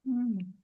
Mm.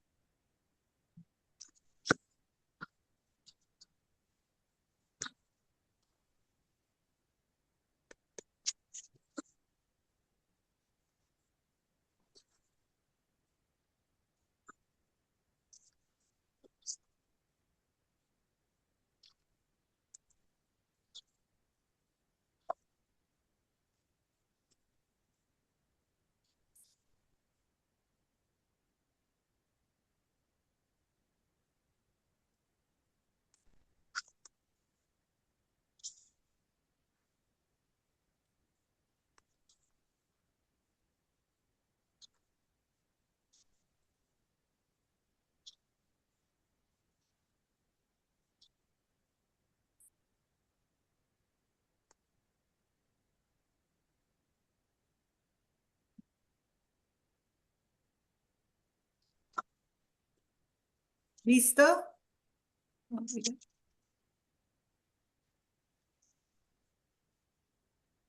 ¿Listo?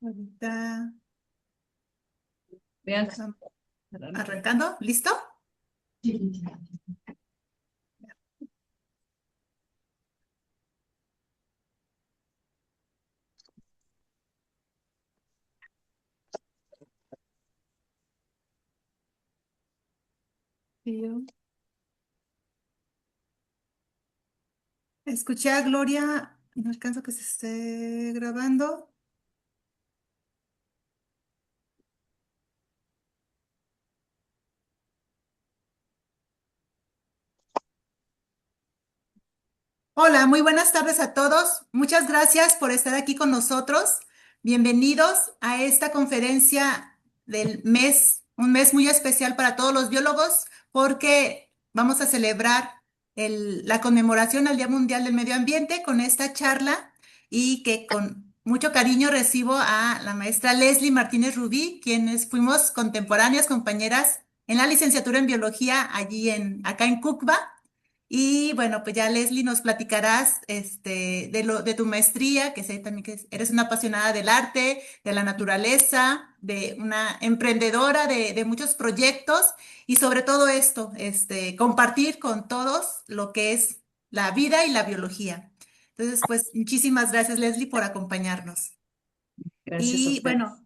Ahorita Vean. vamos arrancando. ¿Listo? Sí. Escuché a Gloria. No alcanzo que se esté grabando. Hola, muy buenas tardes a todos. Muchas gracias por estar aquí con nosotros. Bienvenidos a esta conferencia del mes, un mes muy especial para todos los biólogos porque vamos a celebrar la conmemoración al Día Mundial del Medio Ambiente con esta charla y que con mucho cariño recibo a la maestra Leslie Martínez Rubí, quienes fuimos contemporáneas, compañeras en la licenciatura en biología acá en CUCBA. Y bueno, pues ya Leslie nos platicarás de tu maestría, que sé también que eres una apasionada del arte, de la naturaleza, de una emprendedora de muchos proyectos y sobre todo esto, compartir con todos lo que es la vida y la biología. Entonces, pues muchísimas gracias Leslie por acompañarnos. Gracias a Y ustedes. bueno,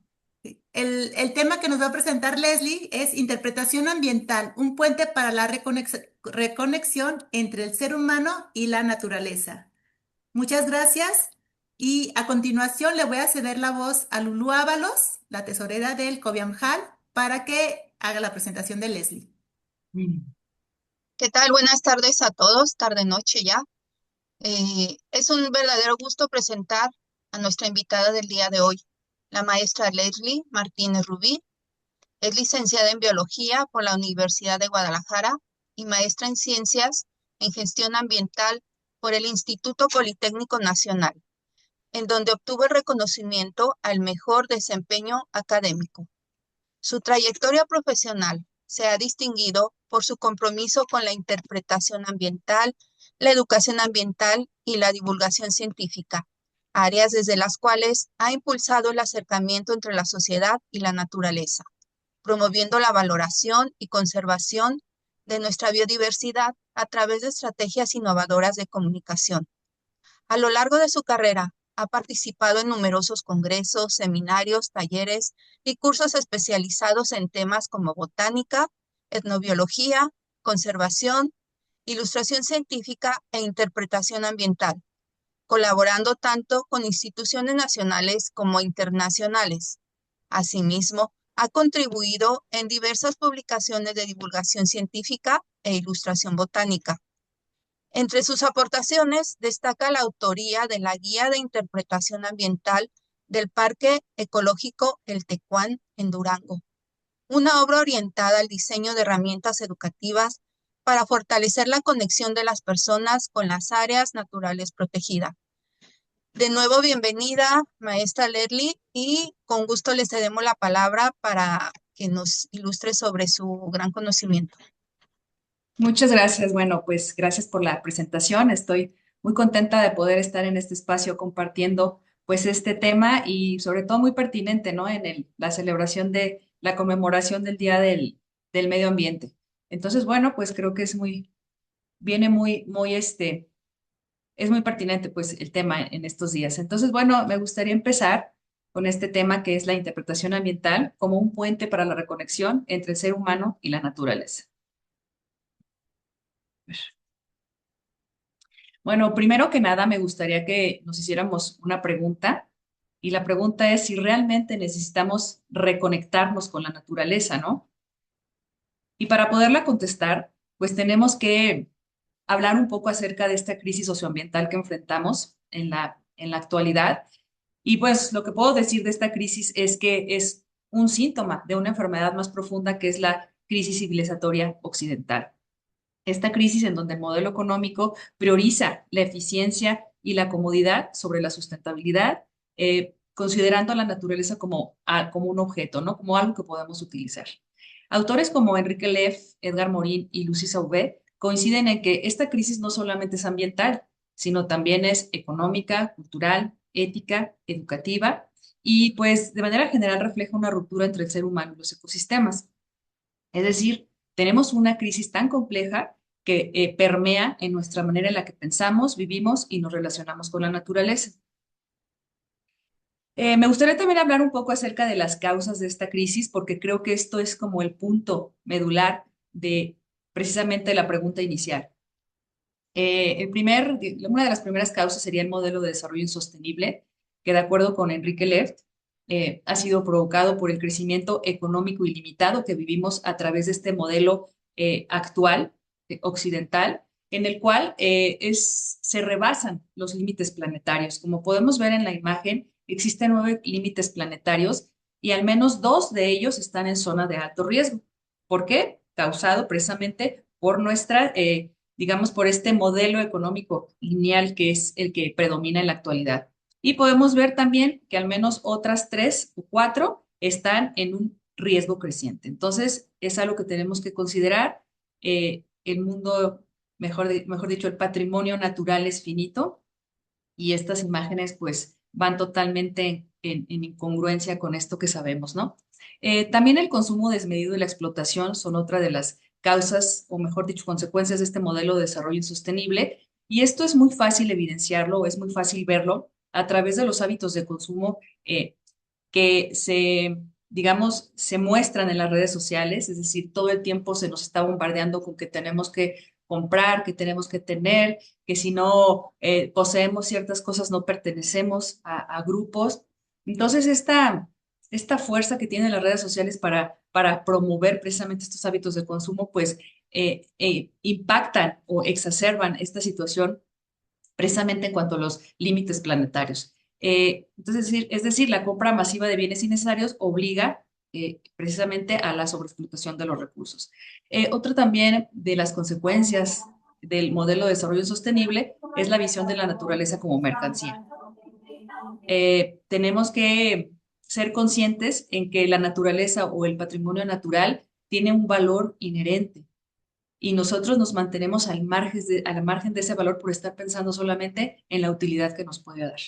el tema que nos va a presentar Leslie es interpretación ambiental, un puente para la reconexión entre el ser humano y la naturaleza. Muchas gracias. Y a continuación le voy a ceder la voz a Lulú Ábalos, la tesorera del Cobiamjal, para que haga la presentación de Leslie. ¿Qué tal? Buenas tardes a todos, tarde-noche ya. Es un verdadero gusto presentar a nuestra invitada del día de hoy, la maestra Leslie Martínez Rubí. Es licenciada en Biología por la Universidad de Guadalajara y maestra en Ciencias en Gestión Ambiental por el Instituto Politécnico Nacional, en donde obtuvo el reconocimiento al mejor desempeño académico. Su trayectoria profesional se ha distinguido por su compromiso con la interpretación ambiental, la educación ambiental y la divulgación científica, áreas desde las cuales ha impulsado el acercamiento entre la sociedad y la naturaleza, promoviendo la valoración y conservación de nuestra biodiversidad a través de estrategias innovadoras de comunicación. A lo largo de su carrera, ha participado en numerosos congresos, seminarios, talleres y cursos especializados en temas como botánica, etnobiología, conservación, ilustración científica e interpretación ambiental, colaborando tanto con instituciones nacionales como internacionales. Asimismo, ha contribuido en diversas publicaciones de divulgación científica e ilustración botánica. Entre sus aportaciones destaca la autoría de la Guía de Interpretación Ambiental del Parque Ecológico El Tecuán en Durango, una obra orientada al diseño de herramientas educativas para fortalecer la conexión de las personas con las áreas naturales protegidas. De nuevo, bienvenida, maestra Leslie, y con gusto le cedemos la palabra para que nos ilustre sobre su gran conocimiento. Muchas gracias. Bueno, pues gracias por la presentación. Estoy muy contenta de poder estar en este espacio compartiendo pues este tema y sobre todo muy pertinente, ¿no? En la celebración de la conmemoración del Día del Medio Ambiente. Entonces, bueno, pues creo que viene es muy pertinente pues el tema en estos días. Entonces, bueno, me gustaría empezar con este tema que es la interpretación ambiental como un puente para la reconexión entre el ser humano y la naturaleza. Bueno, primero que nada, me gustaría que nos hiciéramos una pregunta, y la pregunta es si realmente necesitamos reconectarnos con la naturaleza, ¿no? Y para poderla contestar, pues tenemos que hablar un poco acerca de esta crisis socioambiental que enfrentamos en la actualidad. Y pues lo que puedo decir de esta crisis es que es un síntoma de una enfermedad más profunda que es la crisis civilizatoria occidental. Esta crisis en donde el modelo económico prioriza la eficiencia y la comodidad sobre la sustentabilidad, considerando a la naturaleza como un objeto, ¿no? Como algo que podemos utilizar. Autores como Enrique Leff, Edgar Morin y Lucy Sauvé coinciden en que esta crisis no solamente es ambiental, sino también es económica, cultural, ética, educativa y pues de manera general refleja una ruptura entre el ser humano y los ecosistemas. Es decir, tenemos una crisis tan compleja que permea en nuestra manera en la que pensamos, vivimos y nos relacionamos con la naturaleza. Me gustaría también hablar un poco acerca de las causas de esta crisis, porque creo que esto es como el punto medular de precisamente la pregunta inicial. Una de las primeras causas sería el modelo de desarrollo insostenible, que de acuerdo con Enrique Left, ha sido provocado por el crecimiento económico ilimitado que vivimos a través de este modelo actual, occidental, en el cual se rebasan los límites planetarios. Como podemos ver en la imagen, existen 9 límites planetarios y al menos 2 de ellos están en zona de alto riesgo. ¿Por qué? Causado precisamente por digamos, por este modelo económico lineal que es el que predomina en la actualidad. Y podemos ver también que al menos otras 3 o 4 están en un riesgo creciente. Entonces, es algo que tenemos que considerar. El mundo, mejor dicho, el patrimonio natural es finito y estas imágenes pues van totalmente en incongruencia con esto que sabemos, ¿no? También el consumo desmedido y la explotación son otra de las causas, o mejor dicho, consecuencias de este modelo de desarrollo insostenible. Y esto es muy fácil evidenciarlo, es muy fácil verlo a través de los hábitos de consumo que digamos, se muestran en las redes sociales, es decir, todo el tiempo se nos está bombardeando con que tenemos que comprar, que tenemos que tener, que si no poseemos ciertas cosas no pertenecemos a grupos. Entonces, esta fuerza que tienen las redes sociales para promover precisamente estos hábitos de consumo, pues impactan o exacerban esta situación precisamente en cuanto a los límites planetarios. Entonces, es decir, la compra masiva de bienes innecesarios obliga precisamente a la sobreexplotación de los recursos. Otra también de las consecuencias del modelo de desarrollo sostenible es la visión de la naturaleza como mercancía. Tenemos que ser conscientes en que la naturaleza o el patrimonio natural tiene un valor inherente y nosotros nos mantenemos al margen de ese valor por estar pensando solamente en la utilidad que nos puede dar.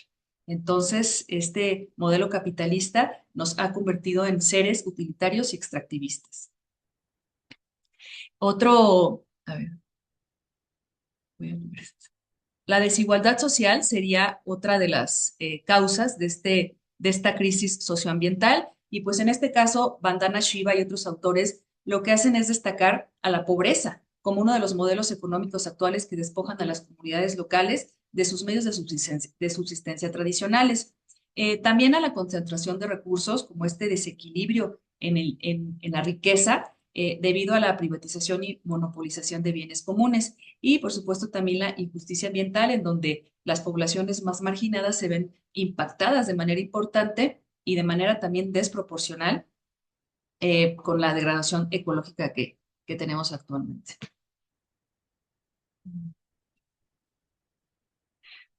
Entonces, este modelo capitalista nos ha convertido en seres utilitarios y extractivistas. A ver, voy a poner esto. La desigualdad social sería otra de las causas de esta crisis socioambiental. Y pues en este caso, Vandana Shiva y otros autores lo que hacen es destacar a la pobreza como uno de los modelos económicos actuales que despojan a las comunidades locales de sus medios de subsistencia tradicionales. También a la concentración de recursos, como este desequilibrio en la riqueza, debido a la privatización y monopolización de bienes comunes. Y por supuesto también la injusticia ambiental, en donde las poblaciones más marginadas se ven impactadas de manera importante y de manera también desproporcional con la degradación ecológica que tenemos actualmente.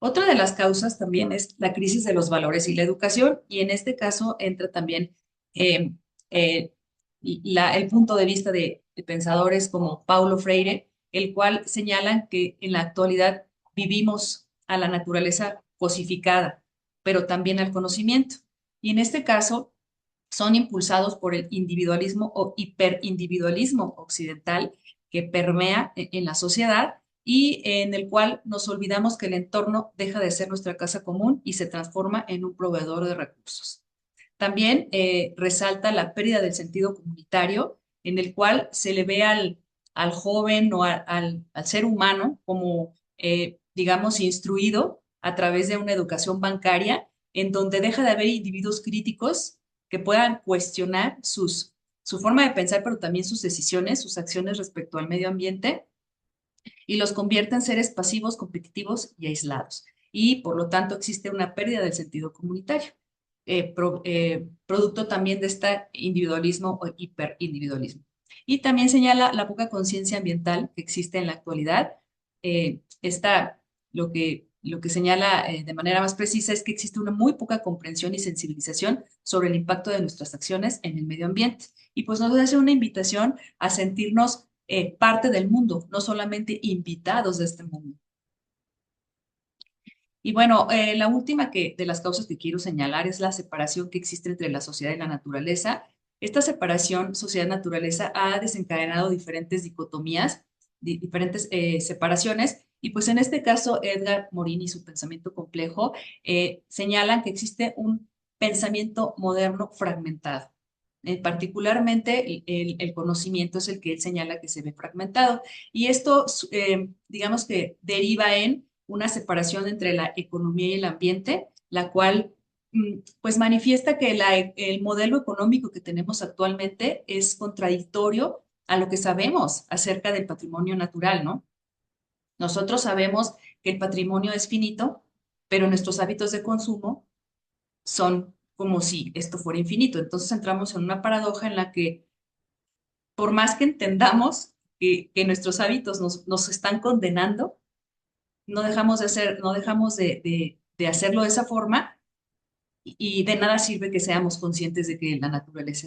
Otra de las causas también es la crisis de los valores y la educación, y en este caso entra también eh, eh, el punto de vista de pensadores como Paulo Freire, el cual señalan que en la actualidad vivimos a la naturaleza cosificada, pero también al conocimiento. Y en este caso, son impulsados por el individualismo o hiperindividualismo occidental que permea en la sociedad y en el cual nos olvidamos que el entorno deja de ser nuestra casa común y se transforma en un proveedor de recursos. También resalta la pérdida del sentido comunitario, en el cual se le ve al joven o al ser humano como, digamos, instruido a través de una educación bancaria, en donde deja de haber individuos críticos que puedan cuestionar su forma de pensar, pero también sus decisiones, sus acciones respecto al medio ambiente, y los convierte en seres pasivos, competitivos y aislados. Y por lo tanto existe una pérdida del sentido comunitario, producto también de este individualismo o hiperindividualismo. Y también señala la poca conciencia ambiental que existe en la actualidad. Lo que señala de manera más precisa es que existe una muy poca comprensión y sensibilización sobre el impacto de nuestras acciones en el medio ambiente. Y pues nos hace una invitación a sentirnos parte del mundo, no solamente invitados de este mundo. Y bueno, la última de las causas que quiero señalar es la separación que existe entre la sociedad y la naturaleza. Esta separación sociedad-naturaleza ha desencadenado diferentes dicotomías, diferentes separaciones, y pues en este caso Edgar Morin y su pensamiento complejo señalan que existe un pensamiento moderno fragmentado. Particularmente el conocimiento es el que él señala que se ve fragmentado. Y esto, digamos que deriva en una separación entre la economía y el ambiente, la cual pues manifiesta que el modelo económico que tenemos actualmente es contradictorio a lo que sabemos acerca del patrimonio natural, ¿no? Nosotros sabemos que el patrimonio es finito, pero nuestros hábitos de consumo son como si esto fuera infinito. Entonces entramos en una paradoja en la que por más que entendamos que nuestros hábitos nos están condenando, no dejamos de hacerlo de esa forma y de nada sirve que seamos conscientes de que la naturaleza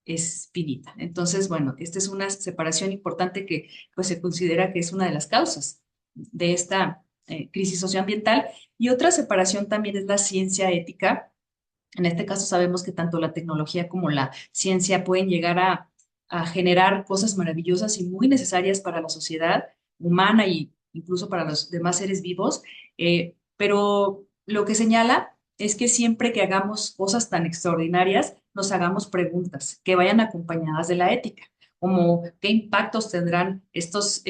es finita. Entonces, bueno, esta es una separación importante que pues se considera que es una de las causas de esta crisis socioambiental. Y otra separación también es la ciencia ética. En este caso sabemos que tanto la tecnología como la ciencia pueden llegar a generar cosas maravillosas y muy necesarias para la sociedad humana y incluso para los demás seres vivos, pero lo que señala es que siempre que hagamos cosas tan extraordinarias, nos hagamos preguntas que vayan acompañadas de la ética, como qué impactos tendrán estos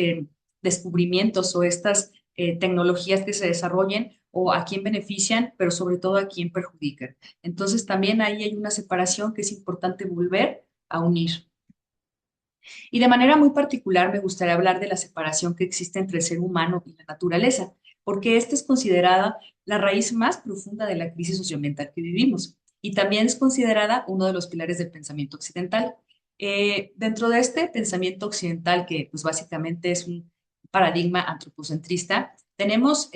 descubrimientos o estas tecnologías que se desarrollen o a quién benefician, pero sobre todo a quién perjudican. Entonces también ahí hay una separación que es importante volver a unir. Y de manera muy particular me gustaría hablar de la separación que existe entre el ser humano y la naturaleza, porque esta es considerada la raíz más profunda de la crisis socioambiental que vivimos y también es considerada uno de los pilares del pensamiento occidental. Dentro de este pensamiento occidental, que pues básicamente es un paradigma antropocentrista, tenemos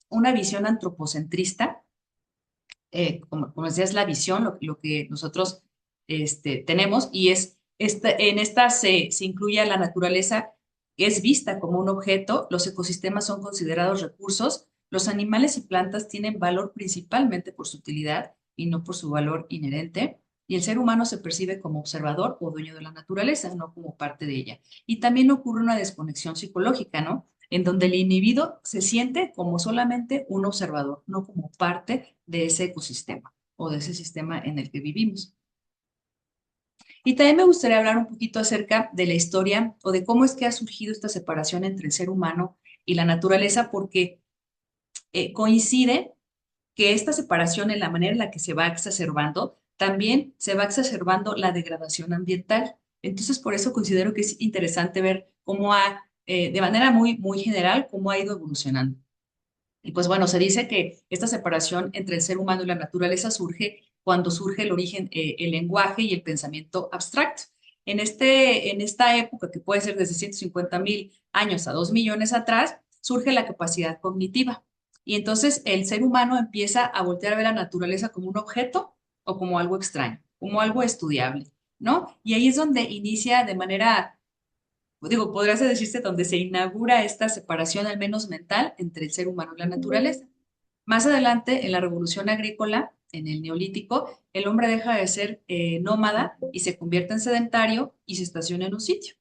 una visión antropocentrista, como decía, es la visión, lo que nosotros tenemos, y en esta se incluye a la naturaleza, que es vista como un objeto, los ecosistemas son considerados recursos, los animales y plantas tienen valor principalmente por su utilidad y no por su valor inherente, y el ser humano se percibe como observador o dueño de la naturaleza, no como parte de ella. Y también ocurre una desconexión psicológica, ¿no? En donde el individuo se siente como solamente un observador, no como parte de ese ecosistema o de ese sistema en el que vivimos. Y también me gustaría hablar un poquito acerca de la historia o de cómo es que ha surgido esta separación entre el ser humano y la naturaleza, porque coincide que esta separación en la manera en la que se va exacerbando, también se va exacerbando la degradación ambiental. Entonces, por eso considero que es interesante ver cómo de manera muy, muy general, cómo ha ido evolucionando. Y pues bueno, se dice que esta separación entre el ser humano y la naturaleza surge cuando surge el origen, el lenguaje y el pensamiento abstracto. En esta época, que puede ser desde 150.000 años a 2 millones atrás, surge la capacidad cognitiva. Y entonces el ser humano empieza a voltear a ver la naturaleza como un objeto o como algo extraño, como algo estudiable, ¿no? Y ahí es donde inicia de manera, digo, podrías decirse donde se inaugura esta separación, al menos mental, entre el ser humano y la naturaleza. Más adelante, en la revolución agrícola, en el Neolítico, el hombre deja de ser nómada y se convierte en sedentario y se estaciona en un sitio.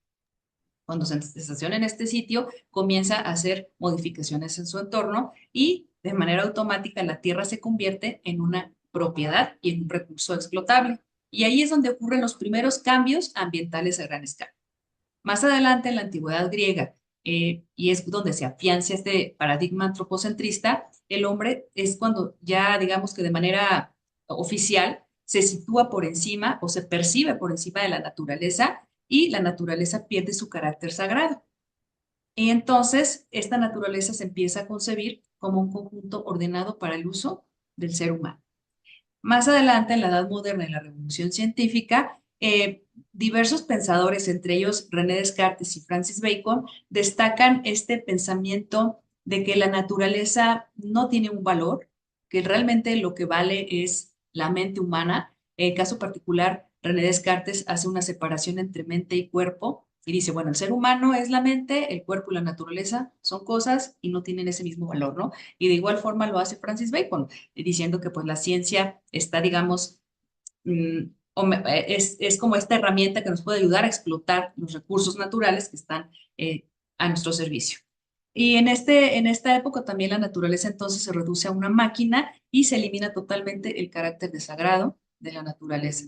Cuando se estaciona en este sitio, comienza a hacer modificaciones en su entorno y de manera automática la tierra se convierte en una propiedad y en un recurso explotable. Y ahí es donde ocurren los primeros cambios ambientales a gran escala. Más adelante, en la antigüedad griega, y es donde se afianza este paradigma antropocentrista, el hombre es cuando ya, digamos que de manera oficial, se sitúa por encima o se percibe por encima de la naturaleza y la naturaleza pierde su carácter sagrado. Y entonces esta naturaleza se empieza a concebir como un conjunto ordenado para el uso del ser humano. Más adelante, en la Edad Moderna y la Revolución Científica, diversos pensadores, entre ellos René Descartes y Francis Bacon, destacan este pensamiento de que la naturaleza no tiene un valor, que realmente lo que vale es la mente humana. En el caso particular, René Descartes hace una separación entre mente y cuerpo y dice, bueno, el ser humano es la mente, el cuerpo y la naturaleza son cosas y no tienen ese mismo valor, ¿no? Y de igual forma lo hace Francis Bacon, diciendo que pues la ciencia está, digamos, mm, es como esta herramienta que nos puede ayudar a explotar los recursos naturales que están a nuestro servicio. Y en esta época también la naturaleza entonces se reduce a una máquina y se elimina totalmente el carácter de sagrado de la naturaleza.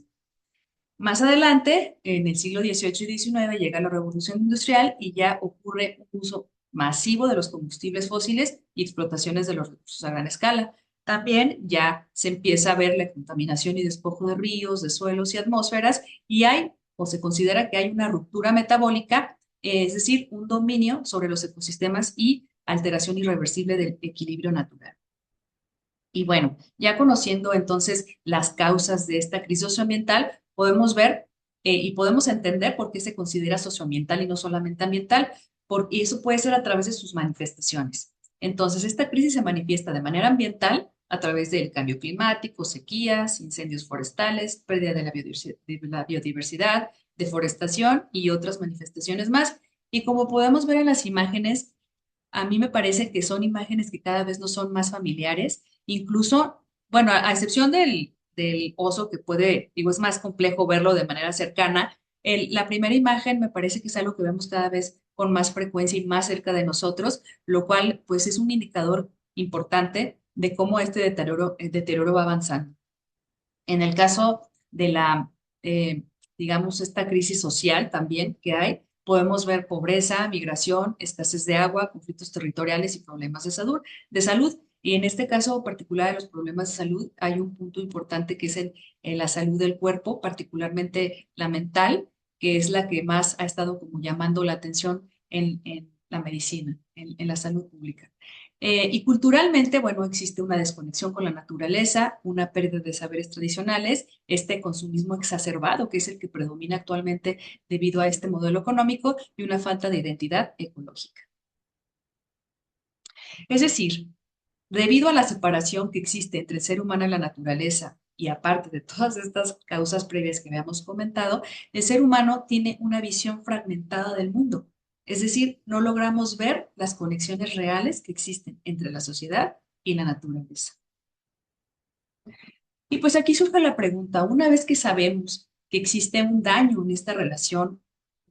Más adelante, en el siglo XVIII y XIX, llega la revolución industrial y ya ocurre un uso masivo de los combustibles fósiles y explotaciones de los recursos a gran escala. También ya se empieza a ver la contaminación y despojo de ríos, de suelos y atmósferas, y hay, o se considera que hay una ruptura metabólica, es decir, un dominio sobre los ecosistemas y alteración irreversible del equilibrio natural. Y bueno, ya conociendo entonces las causas de esta crisis socioambiental, podemos ver y podemos entender por qué se considera socioambiental y no solamente ambiental, y eso puede ser a través de sus manifestaciones. Entonces, esta crisis se manifiesta de manera ambiental a través del cambio climático, sequías, incendios forestales, pérdida de la biodiversidad, deforestación y otras manifestaciones más. Y como podemos ver en las imágenes, a mí me parece que son imágenes que cada vez nos son más familiares, incluso, bueno, a excepción del oso que puede, digo, es más complejo verlo de manera cercana. La primera imagen me parece que es algo que vemos cada vez con más frecuencia y más cerca de nosotros, lo cual pues es un indicador importante de cómo este deterioro va avanzando. En el caso de eh, digamos, esta crisis social también que hay, podemos ver pobreza, migración, escasez de agua, conflictos territoriales y problemas de salud. Y en este caso particular de los problemas de salud, hay un punto importante que es en la salud del cuerpo, particularmente la mental, que es la que más ha estado como llamando la atención en la medicina, en la salud pública. Y culturalmente, bueno, existe una desconexión con la naturaleza, una pérdida de saberes tradicionales, este consumismo exacerbado, que es el que predomina actualmente debido a este modelo económico, y una falta de identidad ecológica. Es decir, debido a la separación que existe entre el ser humano y la naturaleza, y aparte de todas estas causas previas que habíamos comentado, el ser humano tiene una visión fragmentada del mundo. Es decir, no logramos ver las conexiones reales que existen entre la sociedad y la naturaleza. Y pues aquí surge la pregunta, una vez que sabemos que existe un daño en esta relación,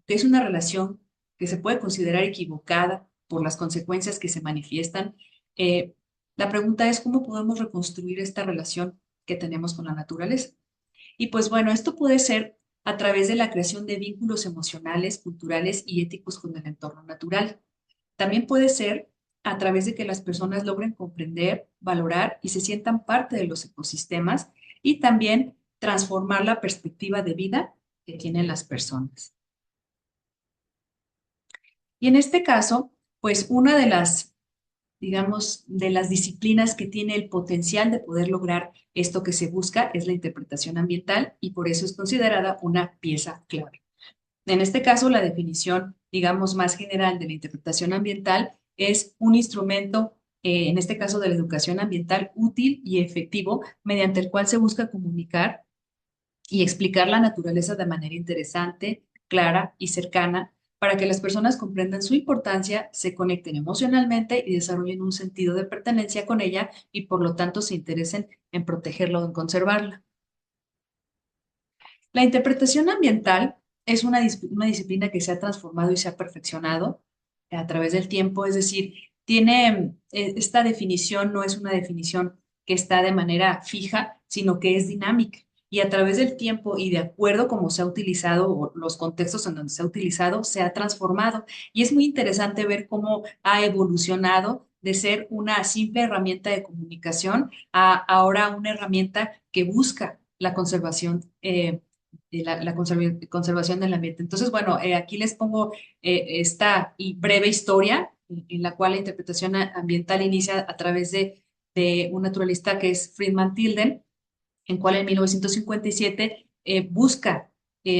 que es una relación que se puede considerar equivocada por las consecuencias que se manifiestan, eh, la pregunta es cómo podemos reconstruir esta relación que tenemos con la naturaleza. Y pues bueno, esto puede ser a través de la creación de vínculos emocionales, culturales y éticos con el entorno natural. También puede ser a través de que las personas logren comprender, valorar y se sientan parte de los ecosistemas y también transformar la perspectiva de vida que tienen las personas. Y en este caso, pues una de las, digamos, de las disciplinas que tiene el potencial de poder lograr esto que se busca es la interpretación ambiental y por eso es considerada una pieza clave. En este caso, la definición, digamos, más general de la interpretación ambiental es un instrumento, en este caso de la educación ambiental, útil y efectivo, mediante el cual se busca comunicar y explicar la naturaleza de manera interesante, clara y cercana, para que las personas comprendan su importancia, se conecten emocionalmente y desarrollen un sentido de pertenencia con ella y por lo tanto se interesen en protegerla o en conservarla. La interpretación ambiental es una disciplina que se ha transformado y se ha perfeccionado a través del tiempo, es decir, tiene esta definición no es una definición que está de manera fija, sino que es dinámica. Y a través del tiempo y de acuerdo como se ha utilizado o los contextos en donde se ha utilizado, se ha transformado. Y es muy interesante ver cómo ha evolucionado de ser una simple herramienta de comunicación a ahora una herramienta que busca la conservación conservación del ambiente. Entonces, bueno, aquí les pongo esta breve historia en la cual la interpretación ambiental inicia a través de un naturalista que es Friedman Tilden, en cual en 1957 busca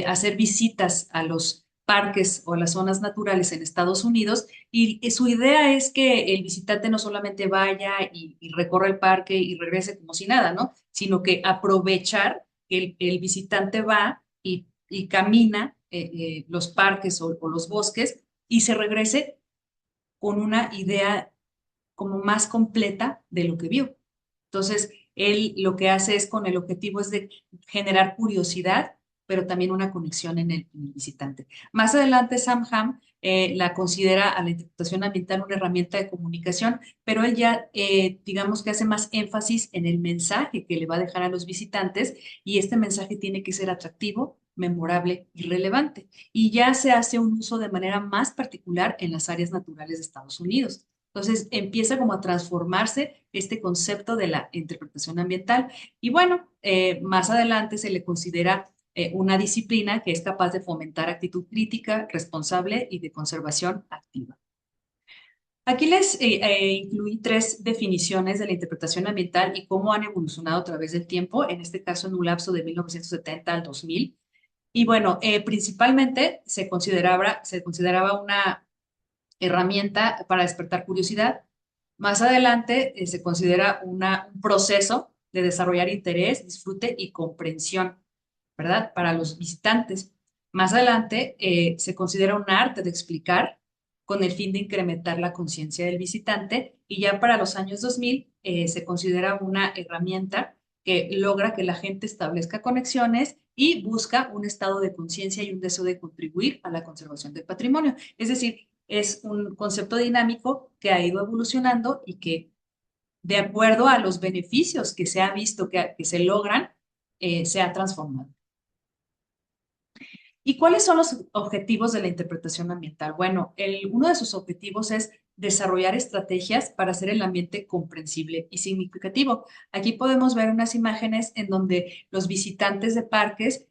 hacer visitas a los parques o a las zonas naturales en Estados Unidos y su idea es que el visitante no solamente vaya y recorra el parque y regrese como si nada, ¿no? Sino que aprovechar que el visitante va y camina los parques o los bosques y se regrese con una idea como más completa de lo que vio. Entonces, él lo que hace es con el objetivo es de generar curiosidad, pero también una conexión en el visitante. Más adelante, Sam Ham la considera a la interpretación ambiental una herramienta de comunicación, pero él ya, digamos que hace más énfasis en el mensaje que le va a dejar a los visitantes y este mensaje tiene que ser atractivo, memorable y relevante. Y ya se hace un uso de manera más particular en las áreas naturales de Estados Unidos. Entonces empieza como a transformarse este concepto de la interpretación ambiental y bueno, más adelante se le considera una disciplina que es capaz de fomentar actitud crítica, responsable y de conservación activa. Aquí les incluí tres definiciones de la interpretación ambiental y cómo han evolucionado a través del tiempo, en este caso en un lapso de 1970 al 2000. Y bueno, principalmente se consideraba una herramienta para despertar curiosidad. Más adelante se considera un proceso de desarrollar interés, disfrute y comprensión, ¿verdad? Para los visitantes. Más adelante se considera un arte de explicar con el fin de incrementar la conciencia del visitante y ya para los años 2000 se considera una herramienta que logra que la gente establezca conexiones y busca un estado de conciencia y un deseo de contribuir a la conservación del patrimonio. Es decir, es un concepto dinámico que ha ido evolucionando y que, de acuerdo a los beneficios que se ha visto que se logran, se ha transformado. ¿Y cuáles son los objetivos de la interpretación ambiental? Bueno, uno de sus objetivos es desarrollar estrategias para hacer el ambiente comprensible y significativo. Aquí podemos ver unas imágenes en donde los visitantes de parques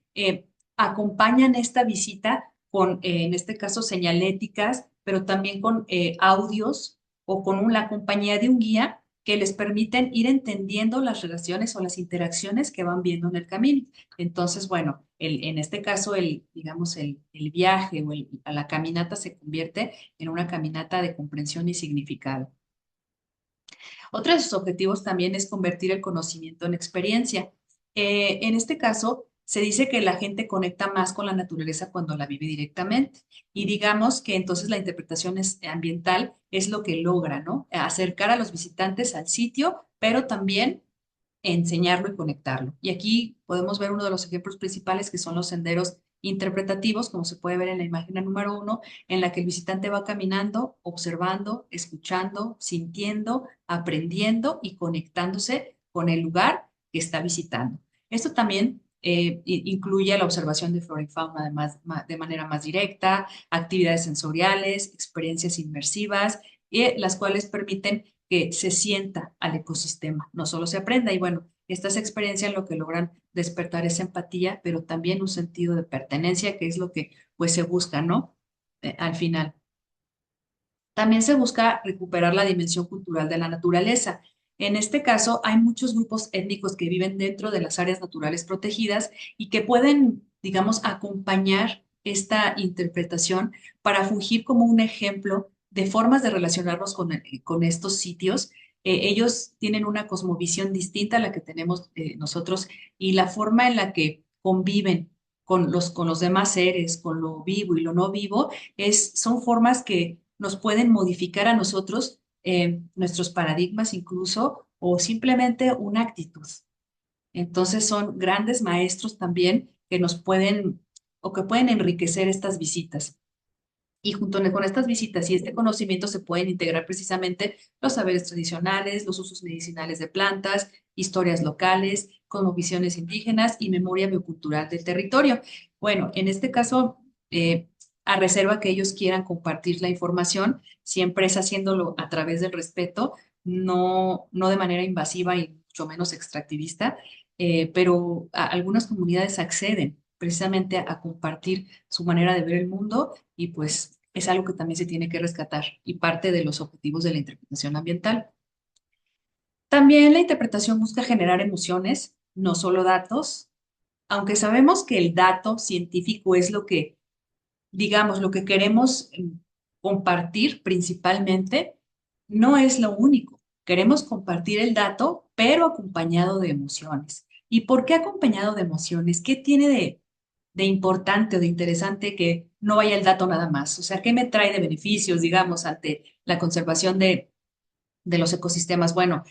acompañan esta visita con, en este caso, señaléticas, pero también con audios o con la compañía de un guía que les permiten ir entendiendo las relaciones o las interacciones que van viendo en el camino. Entonces, bueno, en este caso, digamos, el viaje o a la caminata se convierte en una caminata de comprensión y significado. Otro de sus objetivos también es convertir el conocimiento en experiencia. En este caso, se dice que la gente conecta más con la naturaleza cuando la vive directamente. Y digamos que entonces la interpretación ambiental es lo que logra, ¿no? Acercar a los visitantes al sitio, pero también enseñarlo y conectarlo. Y aquí podemos ver uno de los ejemplos principales que son los senderos interpretativos, como se puede ver en la imagen número 1, en la que el visitante va caminando, observando, escuchando, sintiendo, aprendiendo y conectándose con el lugar que está visitando. Esto también incluye la observación de flora y fauna de manera más directa, actividades sensoriales, experiencias inmersivas, las cuales permiten que se sienta al ecosistema, no solo se aprenda. Y bueno, estas experiencias lo que logran despertar esa empatía, pero también un sentido de pertenencia, que es lo que pues se busca, ¿no? Al final. También se busca recuperar la dimensión cultural de la naturaleza. En este caso, hay muchos grupos étnicos que viven dentro de las áreas naturales protegidas y que pueden, digamos, acompañar esta interpretación para fungir como un ejemplo de formas de relacionarnos con estos sitios. Ellos tienen una cosmovisión distinta a la que tenemos nosotros y la forma en la que conviven con los demás seres, con lo vivo y lo no vivo, son formas que nos pueden modificar a nosotros, nuestros paradigmas incluso, o simplemente una actitud. Entonces son grandes maestros también que nos pueden o que pueden enriquecer estas visitas. Y junto con estas visitas y este conocimiento se pueden integrar precisamente los saberes tradicionales, los usos medicinales de plantas, historias locales, cosmovisiones indígenas y memoria biocultural del territorio. Bueno, en este caso, a reserva que ellos quieran compartir la información, siempre es haciéndolo a través del respeto, no de manera invasiva y mucho menos extractivista, pero algunas comunidades acceden precisamente a compartir su manera de ver el mundo y pues es algo que también se tiene que rescatar y parte de los objetivos de la interpretación ambiental. También la interpretación busca generar emociones, no solo datos, aunque sabemos que el dato científico es lo que, digamos, lo que queremos compartir principalmente, no es lo único. Queremos compartir el dato, pero acompañado de emociones. ¿Y por qué acompañado de emociones? ¿Qué tiene de importante o de interesante que no vaya el dato nada más? O sea, ¿qué me trae de beneficios, digamos, ante la conservación de los ecosistemas? Bueno,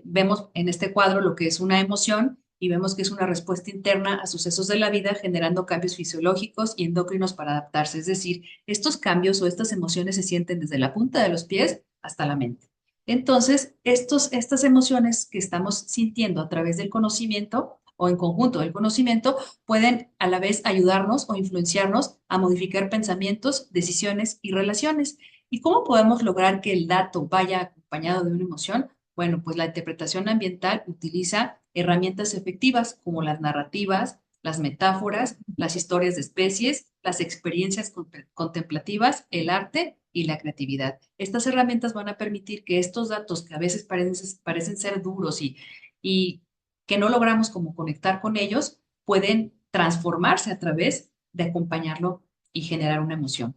vemos en este cuadro lo que es una emoción y vemos que es una respuesta interna a sucesos de la vida generando cambios fisiológicos y endocrinos para adaptarse. Es decir, estos cambios o estas emociones se sienten desde la punta de los pies hasta la mente. Entonces, estas emociones que estamos sintiendo a través del conocimiento o en conjunto del conocimiento pueden a la vez ayudarnos o influenciarnos a modificar pensamientos, decisiones y relaciones. ¿Y cómo podemos lograr que el dato vaya acompañado de una emoción? Bueno, pues la interpretación ambiental utiliza herramientas efectivas como las narrativas, las metáforas, las historias de especies, las experiencias contemplativas, el arte y la creatividad. Estas herramientas van a permitir que estos datos que a veces parecen ser duros y que no logramos como conectar con ellos, pueden transformarse a través de acompañarlo y generar una emoción.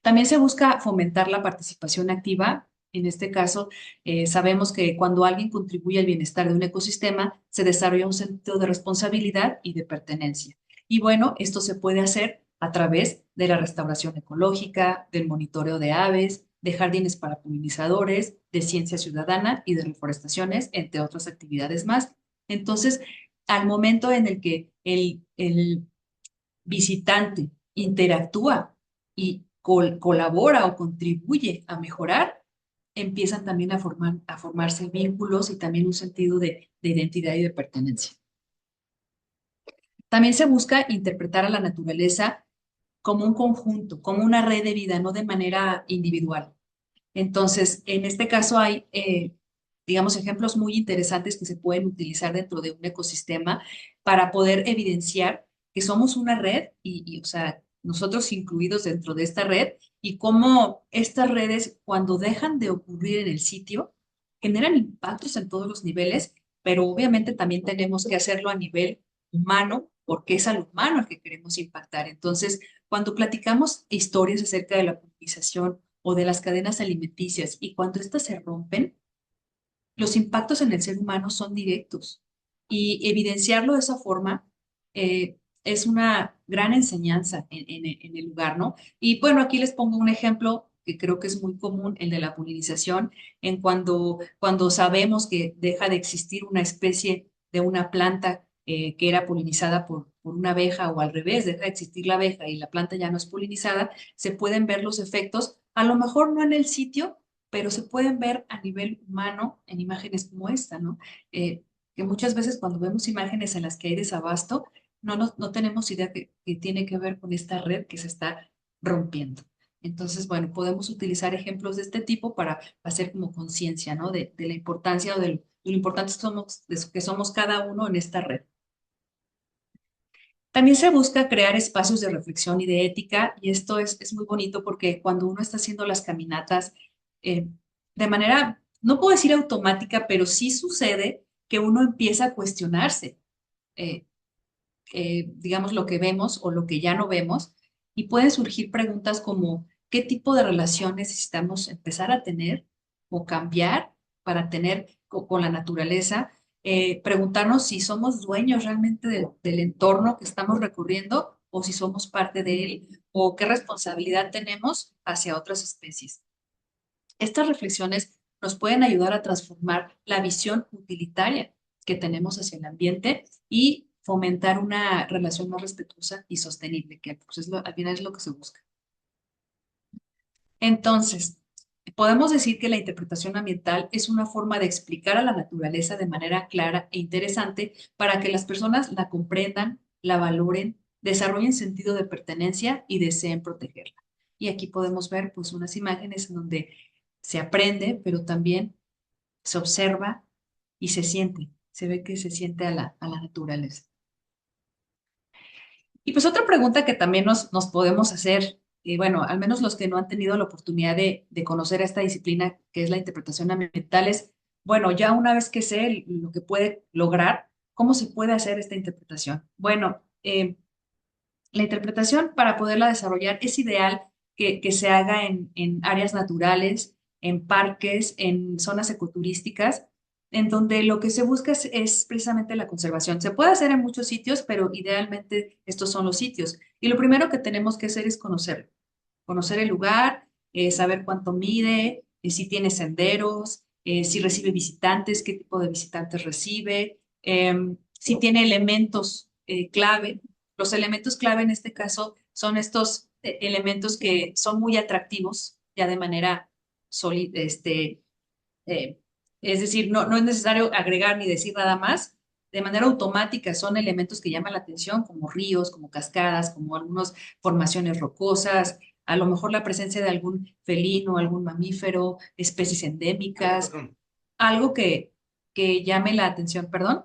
También se busca fomentar la participación activa. En este caso, sabemos que cuando alguien contribuye al bienestar de un ecosistema, se desarrolla un sentido de responsabilidad y de pertenencia. Y bueno, esto se puede hacer a través de la restauración ecológica, del monitoreo de aves, de jardines para polinizadores, de ciencia ciudadana y de reforestaciones, entre otras actividades más. Entonces, al momento en el que el visitante interactúa y colabora o contribuye a mejorar, empiezan también a formarse vínculos y también un sentido de identidad y de pertenencia. También se busca interpretar a la naturaleza como un conjunto, como una red de vida, no de manera individual. Entonces, en este caso hay, digamos, ejemplos muy interesantes que se pueden utilizar dentro de un ecosistema para poder evidenciar que somos una red o sea, nosotros incluidos dentro de esta red y cómo estas redes, cuando dejan de ocurrir en el sitio, generan impactos en todos los niveles, pero obviamente también tenemos que hacerlo a nivel humano, porque es al humano al que queremos impactar. Entonces, cuando platicamos historias acerca de la polinización, o de las cadenas alimenticias y cuando éstas se rompen, los impactos en el ser humano son directos y evidenciarlo de esa forma es una gran enseñanza en el lugar, ¿no? Y bueno, aquí les pongo un ejemplo que creo que es muy común, el de la polinización, en cuando sabemos que deja de existir una especie de una planta que era polinizada por una abeja o al revés, deja de existir la abeja y la planta ya no es polinizada, se pueden ver los efectos, a lo mejor no en el sitio, pero se pueden ver a nivel humano en imágenes como esta, ¿no? Que muchas veces cuando vemos imágenes en las que hay desabasto, no tenemos idea que tiene que ver con esta red que se está rompiendo. Entonces, bueno, podemos utilizar ejemplos de este tipo para hacer como conciencia, ¿no? De la importancia o de lo importantes que somos cada uno en esta red. También se busca crear espacios de reflexión y de ética, y esto es muy bonito porque cuando uno está haciendo las caminatas, eh, de manera, no puedo decir automática, pero sí sucede que uno empieza a cuestionarse, eh, digamos, lo que vemos o lo que ya no vemos, y pueden surgir preguntas como, ¿qué tipo de relación necesitamos empezar a tener o cambiar para tener con la naturaleza? preguntarnos si somos dueños realmente del entorno que estamos recorriendo o si somos parte de él o qué responsabilidad tenemos hacia otras especies. Estas reflexiones nos pueden ayudar a transformar la visión utilitaria que tenemos hacia el ambiente y fomentar una relación más respetuosa y sostenible, que pues, al final es lo que se busca. Entonces, podemos decir que la interpretación ambiental es una forma de explicar a la naturaleza de manera clara e interesante para que las personas la comprendan, la valoren, desarrollen sentido de pertenencia y deseen protegerla. Y aquí podemos ver pues unas imágenes en donde se aprende, pero también se observa y se siente. Se ve que se siente a la naturaleza. Y pues otra pregunta que también nos podemos hacer, bueno, al menos los que no han tenido la oportunidad de conocer esta disciplina que es la interpretación ambiental es, bueno, ya una vez que sé lo que puede lograr, ¿cómo se puede hacer esta interpretación? Bueno, la interpretación para poderla desarrollar es ideal que se haga en áreas naturales, en parques, en zonas ecoturísticas, en donde lo que se busca es precisamente la conservación. Se puede hacer en muchos sitios, pero idealmente estos son los sitios. Y lo primero que tenemos que hacer es conocerlo, conocer el lugar, saber cuánto mide, si tiene senderos, si recibe visitantes, qué tipo de visitantes recibe, si tiene elementos clave. Los elementos clave en este caso son estos elementos que son muy atractivos, ya de manera sólida, eh, es decir, no es necesario agregar ni decir nada más. De manera automática son elementos que llaman la atención, como ríos, como cascadas, como algunas formaciones rocosas, a lo mejor la presencia de algún felino, algún mamífero, especies endémicas, algo que llame la atención, perdón.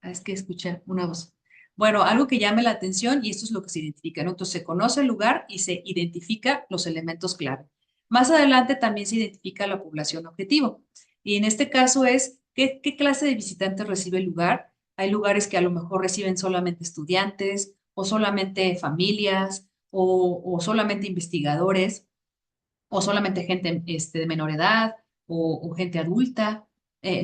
Es que escuché una voz. Bueno, algo que llame la atención y esto es lo que se identifica, ¿no? Entonces se conoce el lugar y se identifica los elementos clave. Más adelante también se identifica la población objetivo. Y en este caso es qué clase de visitantes recibe el lugar. Hay lugares que a lo mejor reciben solamente estudiantes o solamente familias o solamente investigadores o solamente gente de menor edad o gente adulta,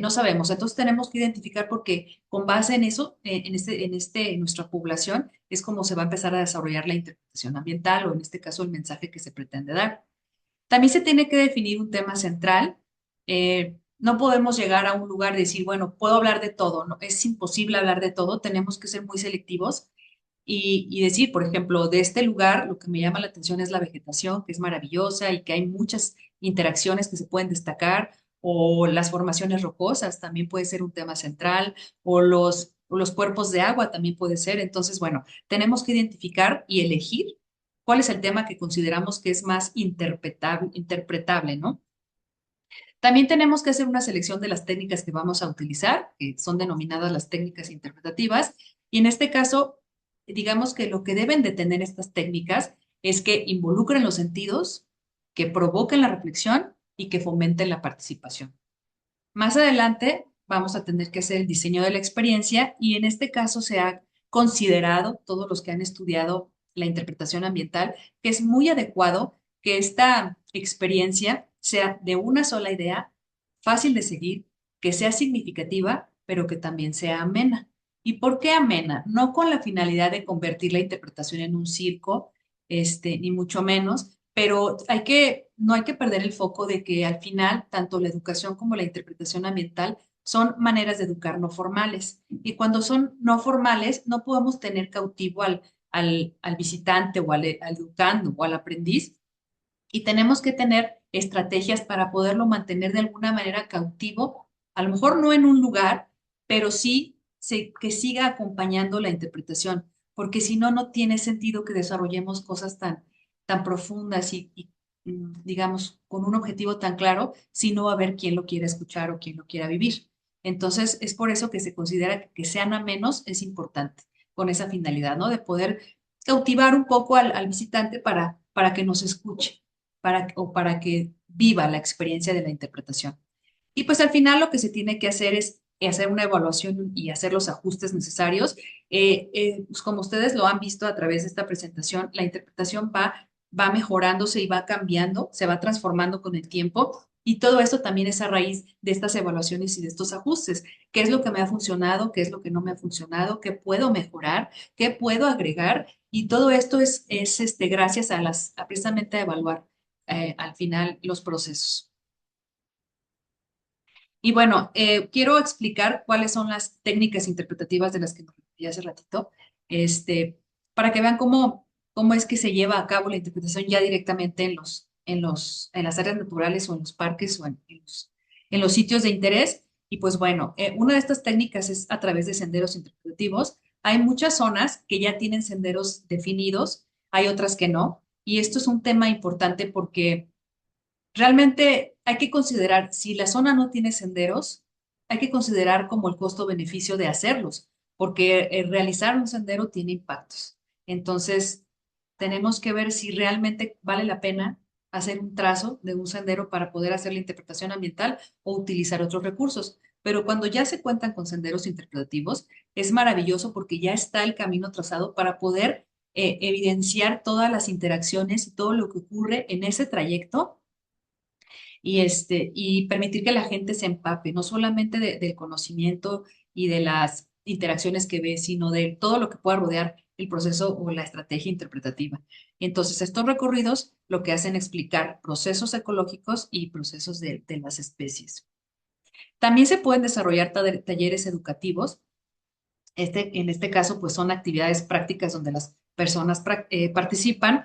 no sabemos. Entonces tenemos que identificar porque con base en eso, en nuestra población, es como se va a empezar a desarrollar la interpretación ambiental o en este caso el mensaje que se pretende dar. También se tiene que definir un tema central. No podemos llegar a un lugar y decir, bueno, puedo hablar de todo, ¿no? Es imposible hablar de todo, tenemos que ser muy selectivos y decir, por ejemplo, de este lugar lo que me llama la atención es la vegetación, que es maravillosa y que hay muchas interacciones que se pueden destacar, o las formaciones rocosas también puede ser un tema central, o los cuerpos de agua también puede ser. Entonces, bueno, tenemos que identificar y elegir cuál es el tema que consideramos que es más interpretable, ¿no? También tenemos que hacer una selección de las técnicas que vamos a utilizar, que son denominadas las técnicas interpretativas, y en este caso, digamos que lo que deben de tener estas técnicas es que involucren los sentidos, que provoquen la reflexión y que fomenten la participación. Más adelante vamos a tener que hacer el diseño de la experiencia y en este caso se ha considerado, todos los que han estudiado la interpretación ambiental, que es muy adecuado que esta experiencia sea de una sola idea, fácil de seguir, que sea significativa, pero que también sea amena. ¿Y por qué amena? No con la finalidad de convertir la interpretación en un circo, ni mucho menos, pero no hay que perder el foco de que al final, tanto la educación como la interpretación ambiental son maneras de educar no formales. Y cuando son no formales, no podemos tener cautivo al visitante o al educando o al aprendiz. Y tenemos que tener estrategias para poderlo mantener de alguna manera cautivo, a lo mejor no en un lugar, pero sí que siga acompañando la interpretación, porque si no, no tiene sentido que desarrollemos cosas tan profundas digamos, con un objetivo tan claro, si no va a haber quien lo quiera escuchar o quien lo quiera vivir. Entonces, es por eso que se considera que sean a menos es importante, con esa finalidad, ¿no? De poder cautivar un poco al visitante para que nos escuche para que viva la experiencia de la interpretación. Y pues al final lo que se tiene que hacer es hacer una evaluación y hacer los ajustes necesarios. Pues como ustedes lo han visto a través de esta presentación, la interpretación va mejorándose y va cambiando, se va transformando con el tiempo Y todo esto también es a raíz de estas evaluaciones y de estos ajustes. ¿Qué es lo que me ha funcionado? ¿Qué es lo que no me ha funcionado? ¿Qué puedo mejorar? ¿Qué puedo agregar? Y todo esto es gracias a precisamente a evaluar al final los procesos. Y bueno, quiero explicar cuáles son las técnicas interpretativas de las que me referí hace ratito, para que vean cómo es que se lleva a cabo la interpretación ya directamente en las áreas naturales o en los parques o en los sitios de interés. Y pues bueno, una de estas técnicas es a través de senderos interpretativos. Hay muchas zonas que ya tienen senderos definidos, hay otras que no. Y esto es un tema importante porque realmente hay que considerar, si la zona no tiene senderos, hay que considerar como el costo-beneficio de hacerlos, porque realizar un sendero tiene impactos. Entonces, tenemos que ver si realmente vale la pena hacer un trazo de un sendero para poder hacer la interpretación ambiental o utilizar otros recursos. Pero cuando ya se cuentan con senderos interpretativos, es maravilloso porque ya está el camino trazado para poder evidenciar todas las interacciones y todo lo que ocurre en ese trayecto y permitir que la gente se empape, no solamente del conocimiento y de las interacciones que ve, sino de todo lo que pueda rodear el proceso o la estrategia interpretativa. Entonces, estos recorridos lo que hacen es explicar procesos ecológicos y procesos de las especies. También se pueden desarrollar talleres educativos. En este caso, pues son actividades prácticas donde las personas participan,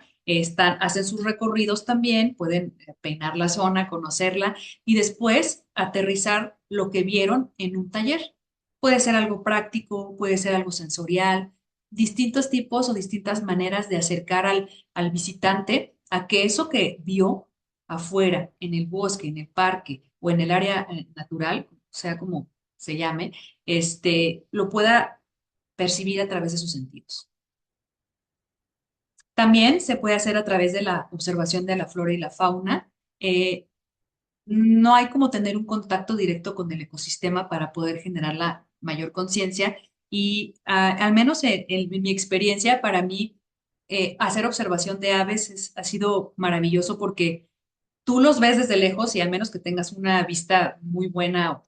hacen sus recorridos también, pueden peinar la zona, conocerla y después aterrizar lo que vieron en un taller. Puede ser algo práctico, puede ser algo sensorial, distintos tipos o distintas maneras de acercar al visitante a que eso que vio afuera, en el bosque, en el parque o en el área natural, sea como se llame, lo pueda percibir a través de sus sentidos. También se puede hacer a través de la observación de la flora y la fauna. Eh, no hay como tener un contacto directo con el ecosistema para poder generar la mayor conciencia y al menos en mi experiencia, para mí, hacer observación de aves ha sido maravilloso porque tú los ves desde lejos y al menos que tengas una vista muy buena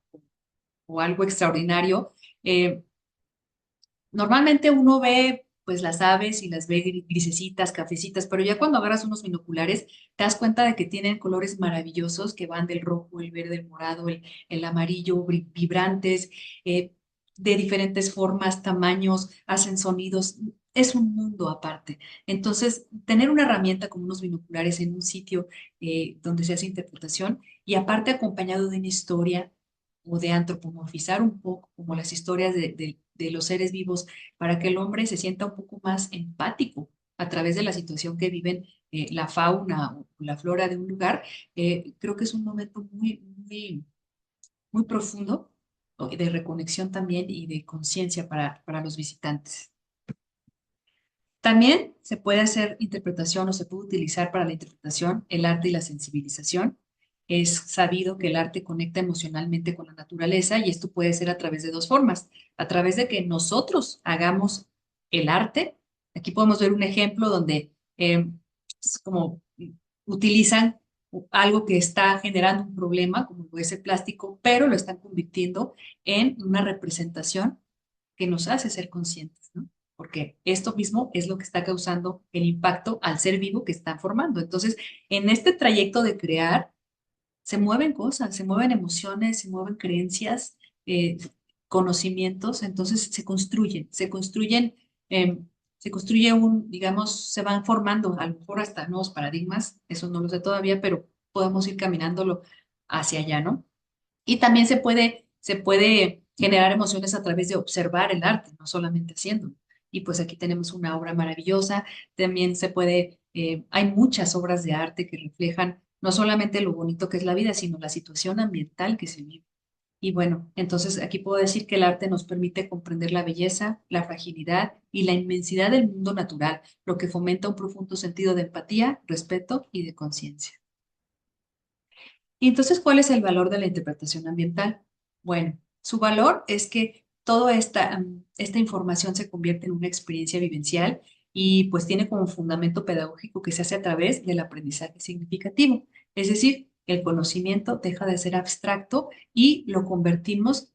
o algo extraordinario, eh, normalmente uno ve pues las aves y las ve grisecitas, cafecitas, pero ya cuando agarras unos binoculares te das cuenta de que tienen colores maravillosos que van del rojo, el verde, el morado, el amarillo, vibrantes, eh, de diferentes formas, tamaños, hacen sonidos. Es un mundo aparte. Entonces, tener una herramienta como unos binoculares en un sitio donde se hace interpretación y aparte acompañado de una historia o de antropomorfizar un poco como las historias de los seres vivos para que el hombre se sienta un poco más empático a través de la situación que viven la fauna o la flora de un lugar, creo que es un momento muy profundo de reconexión también y de conciencia para los visitantes. También se puede hacer interpretación o se puede utilizar para la interpretación el arte y la sensibilización. Es sabido que el arte conecta emocionalmente con la naturaleza y esto puede ser a través de dos formas. A través de que nosotros hagamos el arte. Aquí podemos ver un ejemplo donde es como utilizan algo que está generando un problema, como puede ser plástico, pero lo están convirtiendo en una representación que nos hace ser conscientes, ¿no? Porque esto mismo es lo que está causando el impacto al ser vivo que están formando. Entonces, en este trayecto de crear, se mueven cosas, se mueven emociones, se mueven creencias, eh, conocimientos, entonces eh, se construye digamos, se van formando a lo mejor hasta nuevos paradigmas, eso no lo sé todavía, pero podemos ir caminándolo hacia allá, ¿no? Y también se puede generar emociones a través de observar el arte, no solamente haciéndolo. Y pues aquí tenemos una obra maravillosa. También hay muchas obras de arte que reflejan no solamente lo bonito que es la vida, sino la situación ambiental que se vive. Y bueno, entonces aquí puedo decir que el arte nos permite comprender la belleza, la fragilidad y la inmensidad del mundo natural, lo que fomenta un profundo sentido de empatía, respeto y de conciencia. Y entonces, ¿cuál es el valor de la interpretación ambiental? Bueno, su valor es que toda esta información se convierte en una experiencia vivencial y pues tiene como fundamento pedagógico que se hace a través del aprendizaje significativo. Es decir, el conocimiento deja de ser abstracto y lo convertimos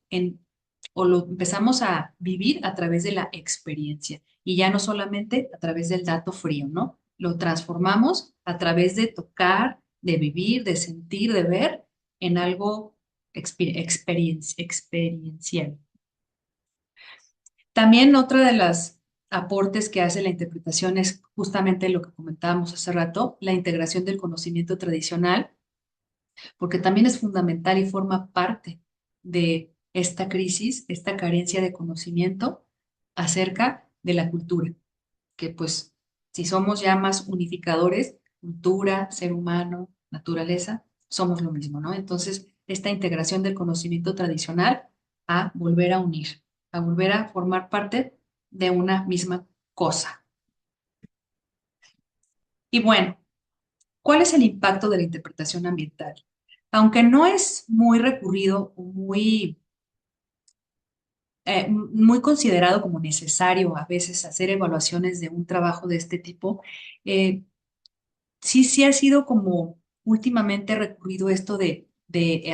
o lo empezamos a vivir a través de la experiencia y ya no solamente a través del dato frío, ¿no? Lo transformamos a través de tocar, de vivir, de sentir, de ver en algo experiencial. También otra de las aportes que hace la interpretación es justamente lo que comentábamos hace rato, la integración del conocimiento tradicional, porque también es fundamental y forma parte de esta crisis, esta carencia de conocimiento acerca de la cultura, que pues si somos ya más unificadores, cultura, ser humano, naturaleza, somos lo mismo, ¿no? Entonces, esta integración del conocimiento tradicional a volver a unir, a volver a formar parte de una misma cosa. Y bueno, ¿cuál es el impacto de la interpretación ambiental? Aunque no es muy recurrido o muy considerado como necesario a veces hacer evaluaciones de un trabajo de este tipo, eh, sí ha sido como últimamente recurrido esto de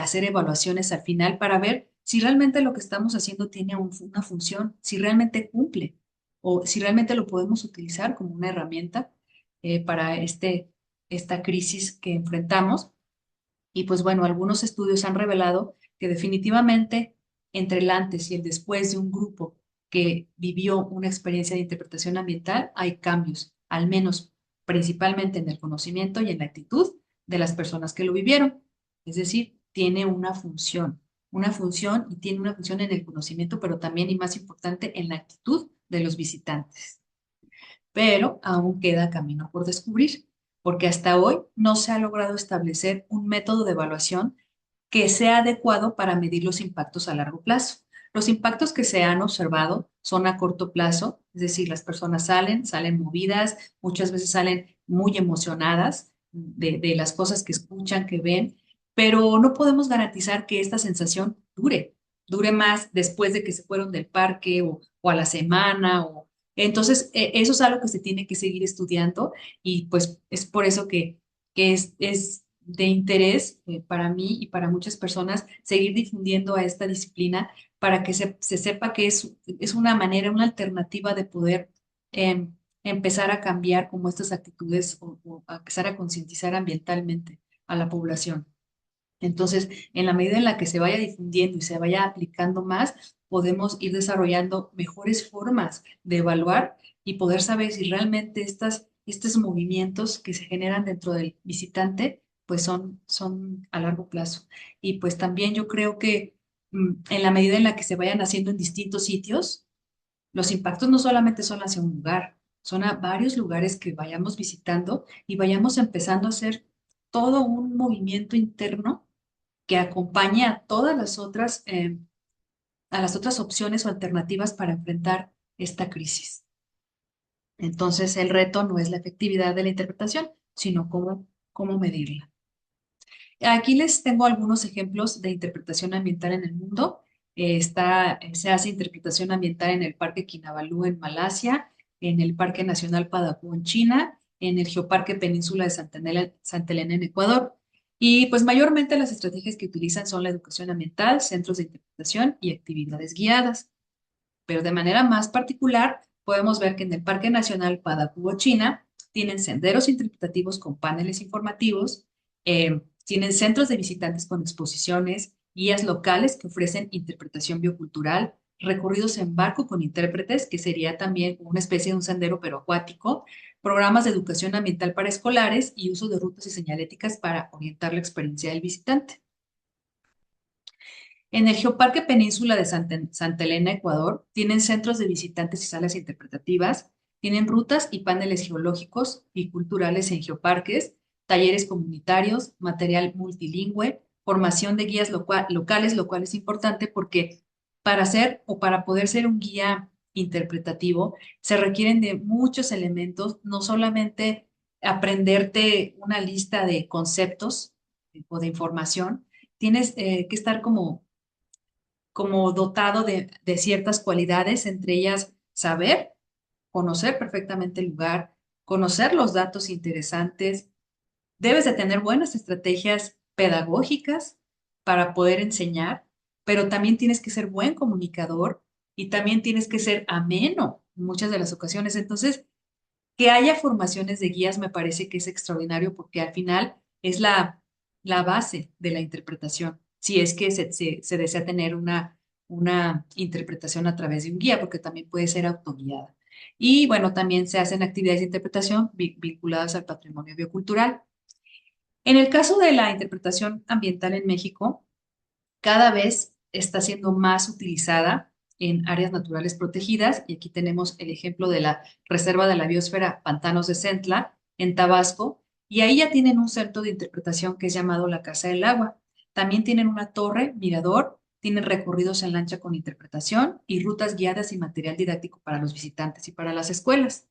hacer evaluaciones al final para ver si realmente lo que estamos haciendo tiene una función, si realmente cumple o si realmente lo podemos utilizar como una herramienta para esta crisis que enfrentamos. Y pues bueno, algunos estudios han revelado que definitivamente entre el antes y el después de un grupo que vivió una experiencia de interpretación ambiental, hay cambios, al menos principalmente en el conocimiento y en la actitud de las personas que lo vivieron. Es decir, tiene una función y tiene una función en el conocimiento, pero también y más importante en la actitud de los visitantes, pero aún queda camino por descubrir, porque hasta hoy no se ha logrado establecer un método de evaluación que sea adecuado para medir los impactos a largo plazo. Los impactos que se han observado son a corto plazo, es decir, las personas salen movidas, muchas veces salen muy emocionadas de las cosas que escuchan, que ven, pero no podemos garantizar que esta sensación dure más después de que se fueron del parque o a la semana o entonces, eso es algo que se tiene que seguir estudiando y pues es por eso que es de interés para mí y para muchas personas seguir difundiendo a esta disciplina para que se sepa que es una manera, una alternativa de poder empezar a cambiar como estas actitudes o a empezar a concientizar ambientalmente a la población. Entonces, en la medida en la que se vaya difundiendo y se vaya aplicando más, podemos ir desarrollando mejores formas de evaluar y poder saber si realmente estos movimientos que se generan dentro del visitante, pues son a largo plazo. Y pues también yo creo que en la medida en la que se vayan haciendo en distintos sitios, los impactos no solamente son hacia un lugar, son a varios lugares que vayamos visitando y vayamos empezando a hacer todo un movimiento interno que acompañe a las otras opciones o alternativas para enfrentar esta crisis. Entonces, el reto no es la efectividad de la interpretación, sino cómo medirla. Aquí les tengo algunos ejemplos de interpretación ambiental en el mundo. Se hace interpretación ambiental en el Parque Kinabalu en Malasia, en el Parque Nacional Padapú en China, en el Geoparque Península de Santa Elena en Ecuador. Y pues mayormente las estrategias que utilizan son la educación ambiental, centros de interpretación y actividades guiadas. Pero de manera más particular, podemos ver que en el Parque Nacional Padapú China tienen senderos interpretativos con paneles informativos, tienen centros de visitantes con exposiciones, guías locales que ofrecen interpretación biocultural, recorridos en barco con intérpretes, que sería también una especie de un sendero pero acuático, programas de educación ambiental para escolares y uso de rutas y señaléticas para orientar la experiencia del visitante. En el Geoparque Península de Santa Elena, Ecuador, tienen centros de visitantes y salas interpretativas, tienen rutas y paneles geológicos y culturales en geoparques, talleres comunitarios, material multilingüe, formación de guías locales, lo cual es importante porque para ser o para poder ser un guía interpretativo se requieren de muchos elementos, no solamente aprenderte una lista de conceptos o de información, tienes que estar como dotado de ciertas cualidades, entre ellas saber, conocer perfectamente el lugar, conocer los datos interesantes, debes de tener buenas estrategias pedagógicas para poder enseñar, pero también tienes que ser buen comunicador y también tienes que ser ameno en muchas de las ocasiones. Entonces, que haya formaciones de guías me parece que es extraordinario porque al final es la base de la interpretación, si es que se desea tener una interpretación a través de un guía, porque también puede ser autoguiada. Y bueno, también se hacen actividades de interpretación vinculadas al patrimonio biocultural. En el caso de la interpretación ambiental en México, cada vez está siendo más utilizada en áreas naturales protegidas, y aquí tenemos el ejemplo de la Reserva de la Biosfera Pantanos de Centla, en Tabasco, y ahí ya tienen un centro de interpretación que es llamado la Casa del Agua. También tienen una torre, mirador, tienen recorridos en lancha con interpretación y rutas guiadas y material didáctico para los visitantes y para las escuelas.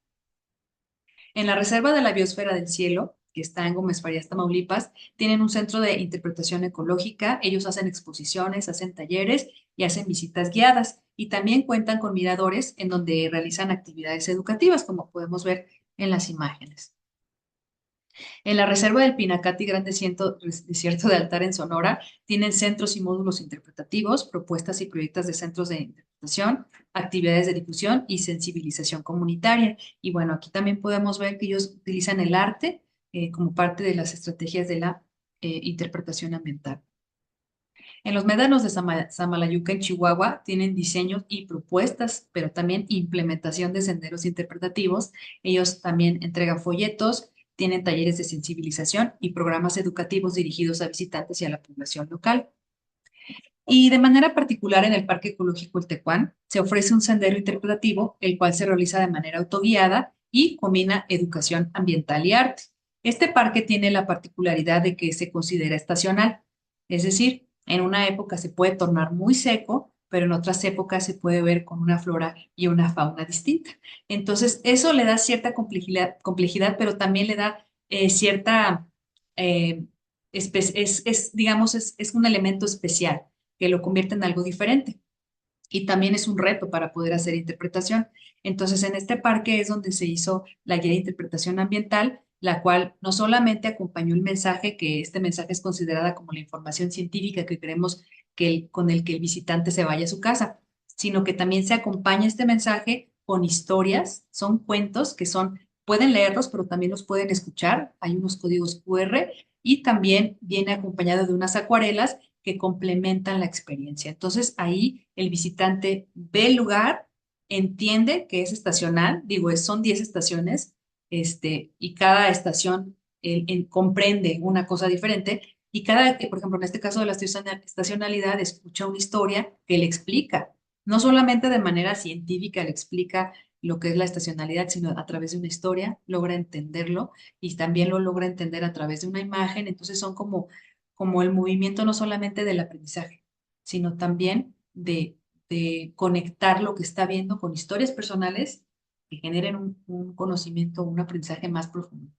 En la Reserva de la Biosfera del Cielo, que está en Gómez Farías, Tamaulipas, tienen un centro de interpretación ecológica. Ellos hacen exposiciones, hacen talleres y hacen visitas guiadas. Y también cuentan con miradores en donde realizan actividades educativas, como podemos ver en las imágenes. En la Reserva del Pinacate y Gran Desierto de Altar en Sonora, tienen centros y módulos interpretativos, propuestas y proyectos de centros de interpretación, actividades de difusión y sensibilización comunitaria. Y bueno, aquí también podemos ver que ellos utilizan el arte como parte de las estrategias de la interpretación ambiental. En los médanos de Samalayuca, en Chihuahua, tienen diseños y propuestas, pero también implementación de senderos interpretativos. Ellos también entregan folletos, tienen talleres de sensibilización y programas educativos dirigidos a visitantes y a la población local. Y de manera particular en el Parque Ecológico El Tecuán se ofrece un sendero interpretativo, el cual se realiza de manera autoguiada y combina educación ambiental y arte. Este parque tiene la particularidad de que se considera estacional, es decir, en una época se puede tornar muy seco, pero en otras épocas se puede ver con una flora y una fauna distinta. Entonces, eso le da cierta complejidad, pero también le da cierta, eh, digamos, es un elemento especial que lo convierte en algo diferente. Y también es un reto para poder hacer interpretación. Entonces, en este parque es donde se hizo la guía de interpretación ambiental, la cual no solamente acompañó el mensaje, que este mensaje es considerada como la información científica que queremos con el que el visitante se vaya a su casa, sino que también se acompaña este mensaje con historias, son cuentos que pueden leerlos, pero también los pueden escuchar. Hay unos códigos QR y también viene acompañado de unas acuarelas que complementan la experiencia. Entonces ahí el visitante ve el lugar, entiende que es estacional, digo, son 10 estaciones, y cada estación comprende una cosa diferente, y por ejemplo, en este caso de la estacionalidad, escucha una historia que le explica, no solamente de manera científica le explica lo que es la estacionalidad, sino a través de una historia, logra entenderlo y también lo logra entender a través de una imagen. Entonces son como el movimiento no solamente del aprendizaje, sino también de conectar lo que está viendo con historias personales que generen un conocimiento, un aprendizaje más profundo.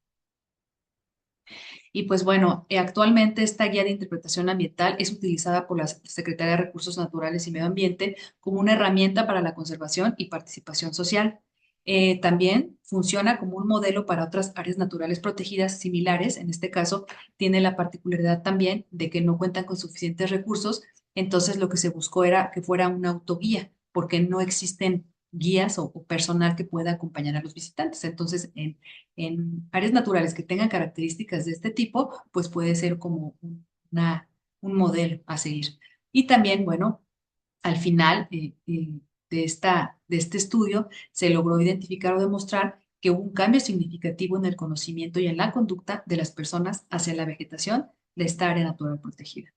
Y pues bueno, actualmente esta guía de interpretación ambiental es utilizada por la Secretaría de Recursos Naturales y Medio Ambiente como una herramienta para la conservación y participación social. También funciona como un modelo para otras áreas naturales protegidas similares. En este caso, tiene la particularidad también de que no cuentan con suficientes recursos. Entonces, lo que se buscó era que fuera una autoguía, porque no existen guías o personal que pueda acompañar a los visitantes. Entonces, en áreas naturales que tengan características de este tipo, pues puede ser como un modelo a seguir. Y también, bueno, al final de este estudio se logró identificar o demostrar que hubo un cambio significativo en el conocimiento y en la conducta de las personas hacia la vegetación de esta área natural protegida.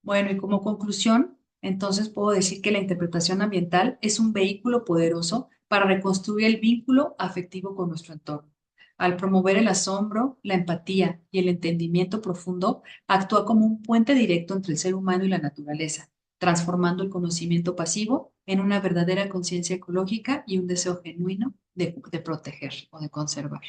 Bueno, y como conclusión, entonces puedo decir que la interpretación ambiental es un vehículo poderoso para reconstruir el vínculo afectivo con nuestro entorno. Al promover el asombro, la empatía y el entendimiento profundo, actúa como un puente directo entre el ser humano y la naturaleza, transformando el conocimiento pasivo en una verdadera conciencia ecológica y un deseo genuino de proteger o de conservar.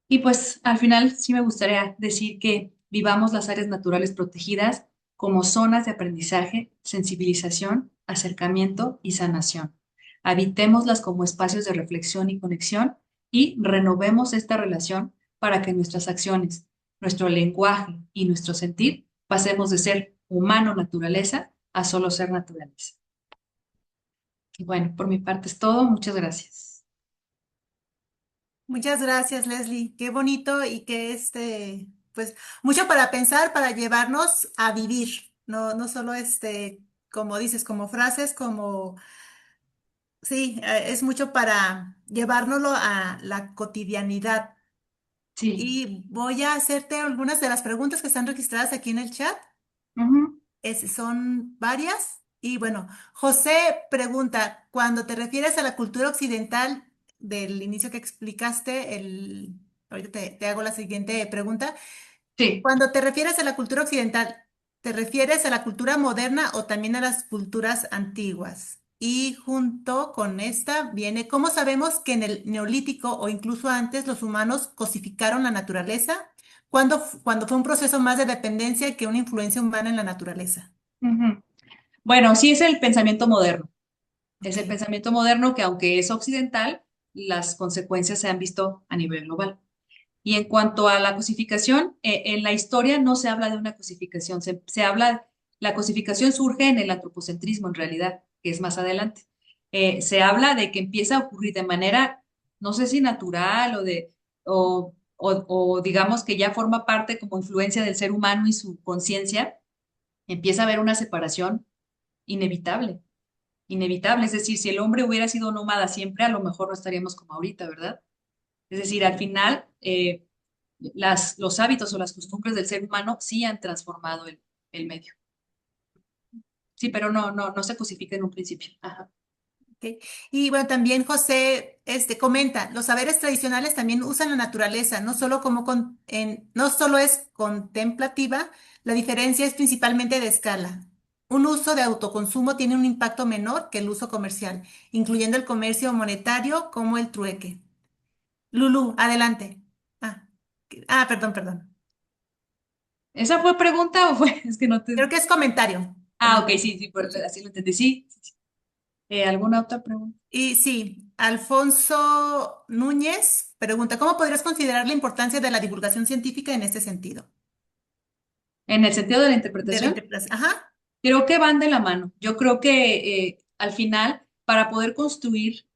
Y pues al final sí me gustaría decir que vivamos las áreas naturales protegidas como zonas de aprendizaje, sensibilización, acercamiento y sanación. Habitémoslas como espacios de reflexión y conexión y renovemos esta relación para que nuestras acciones, nuestro lenguaje y nuestro sentir pasemos de ser humano naturaleza a solo ser naturaleza. Y bueno, por mi parte es todo. Muchas gracias. Muchas gracias, Leslie. Qué bonito y que pues mucho para pensar, para llevarnos a vivir, no solo como dices, como frases, sí, es mucho para llevárnoslo a la cotidianidad. Sí. Y voy a hacerte algunas de las preguntas que están registradas aquí en el chat. Ujú. Son varias. Y bueno, José pregunta, cuando te refieres a la cultura occidental del inicio que explicaste, ahorita te hago la siguiente pregunta. Sí. Cuando te refieres a la cultura occidental, ¿te refieres a la cultura moderna o también a las culturas antiguas? Y junto con esta viene, ¿cómo sabemos que en el Neolítico o incluso antes los humanos cosificaron la naturaleza? Cuando fue un proceso más de dependencia que una influencia humana en la naturaleza. Ujú. Bueno, sí es el pensamiento moderno. Es el Ok. pensamiento moderno que aunque es occidental, las consecuencias se han visto a nivel global. Y en cuanto a la cosificación, en la historia no se habla de una cosificación, la cosificación surge en el antropocentrismo en realidad, que es más adelante. Se habla de que empieza a ocurrir de manera, no sé si natural o digamos que ya forma parte como influencia del ser humano y su conciencia, empieza a haber una separación inevitable, inevitable. Es decir, si el hombre hubiera sido nómada siempre, a lo mejor no estaríamos como ahorita, ¿verdad? Es decir, al final, los hábitos o las costumbres del ser humano sí han transformado el medio. Sí, pero no se cosifica en un principio. Ajá. Ok. Y bueno, también José comenta, los saberes tradicionales también usan la naturaleza, no solo no solo es contemplativa, la diferencia es principalmente de escala. Un uso de autoconsumo tiene un impacto menor que el uso comercial, incluyendo el comercio monetario como el trueque. Lulú, adelante. Ah, perdón. ¿Esa fue pregunta o fue? Es que no te... Creo que es comentario. Ah, ok, sí, sí, así lo entendí. Sí, sí, sí. ¿Alguna otra pregunta? Y sí, Alfonso Núñez pregunta, ¿cómo podrías considerar la importancia de la divulgación científica en este sentido? En el sentido de la De la interpretación. interpretación. Ajá. Creo que van de la mano. Yo creo que al final, para poder construir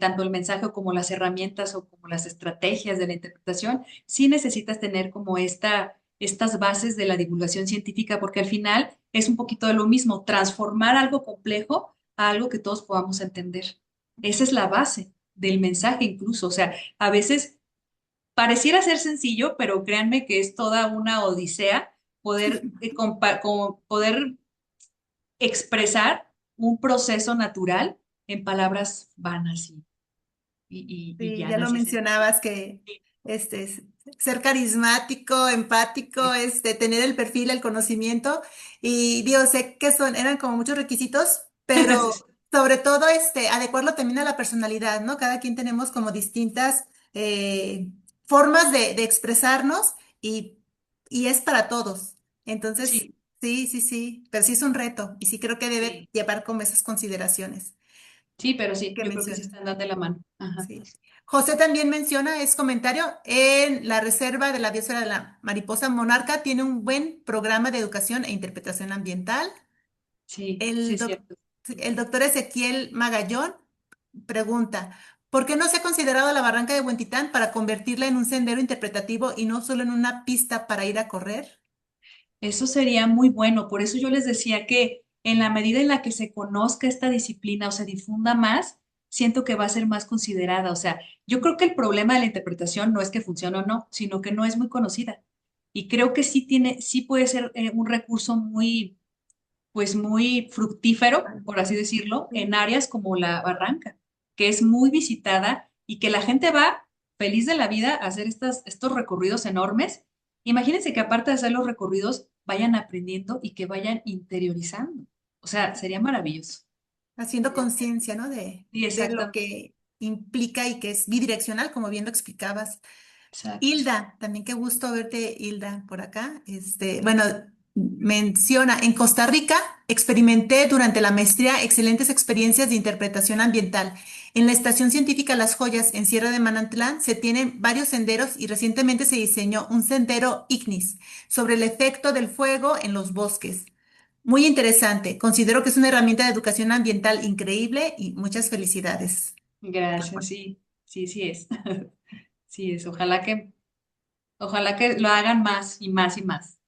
tanto el mensaje como las herramientas o como las estrategias de la interpretación, sí necesitas tener como estas bases de la divulgación científica, porque al final es un poquito de lo mismo, transformar algo complejo a algo que todos podamos entender. Esa es la base del mensaje incluso. O sea, a veces pareciera ser sencillo, pero créanme que es toda una odisea poder, poder expresar un proceso natural en palabras vanas y Sí, ya lo llanas y mencionabas sencillas. que es ser carismático, empático, Sí. tener el perfil, el conocimiento. Y digo, sé que eran como muchos requisitos, pero sobre todo adecuarlo también a la personalidad, ¿no? Cada quien tenemos como distintas formas de expresarnos y es para todos. Entonces, Sí, sí, pero sí es un reto y sí creo que debe sí, llevar como esas consideraciones sí, pero sí, que yo creo que sí mencionas. están dando de la mano. Ajá. Sí. José también menciona, es comentario, en la reserva de la biosfera de la mariposa monarca tiene un buen programa de educación e interpretación ambiental. Sí, sí El, es doc- cierto. el doctor Ezequiel Magallón pregunta, ¿por qué no se ha considerado la barranca de Huentitán para convertirla en un sendero interpretativo y no solo en una pista para ir a correr? Eso sería muy bueno. Por eso yo les decía que en la medida en la que se conozca esta disciplina o se difunda más, siento que va a ser más considerada. O sea, yo creo que el problema de la interpretación no es que funcione o no, sino que no es muy conocida. Y creo que sí puede ser un recurso muy, pues muy fructífero, por así decirlo, Sí. en áreas como la Barranca, que es muy visitada y que la gente va feliz de la vida a hacer estos recorridos enormes. Imagínense que aparte de hacer los recorridos, vayan aprendiendo y que vayan interiorizando. O sea, sería maravilloso. Haciendo conciencia, ¿no? Sí, De lo exactamente. que implica y que es bidireccional, como bien lo explicabas. Exacto. Hilda, también qué gusto verte, Hilda, por acá. Bueno, menciona, en Costa Rica experimenté durante la maestría excelentes experiencias de interpretación ambiental. En la Estación Científica Las Joyas, en Sierra de Manantlán, se tienen varios senderos y recientemente se diseñó un sendero ignis sobre el efecto del fuego en los bosques. Muy interesante. Considero que es una herramienta de educación ambiental increíble y muchas felicidades. Gracias, sí, sí, sí es. Sí es. Ojalá que lo hagan más y más y más.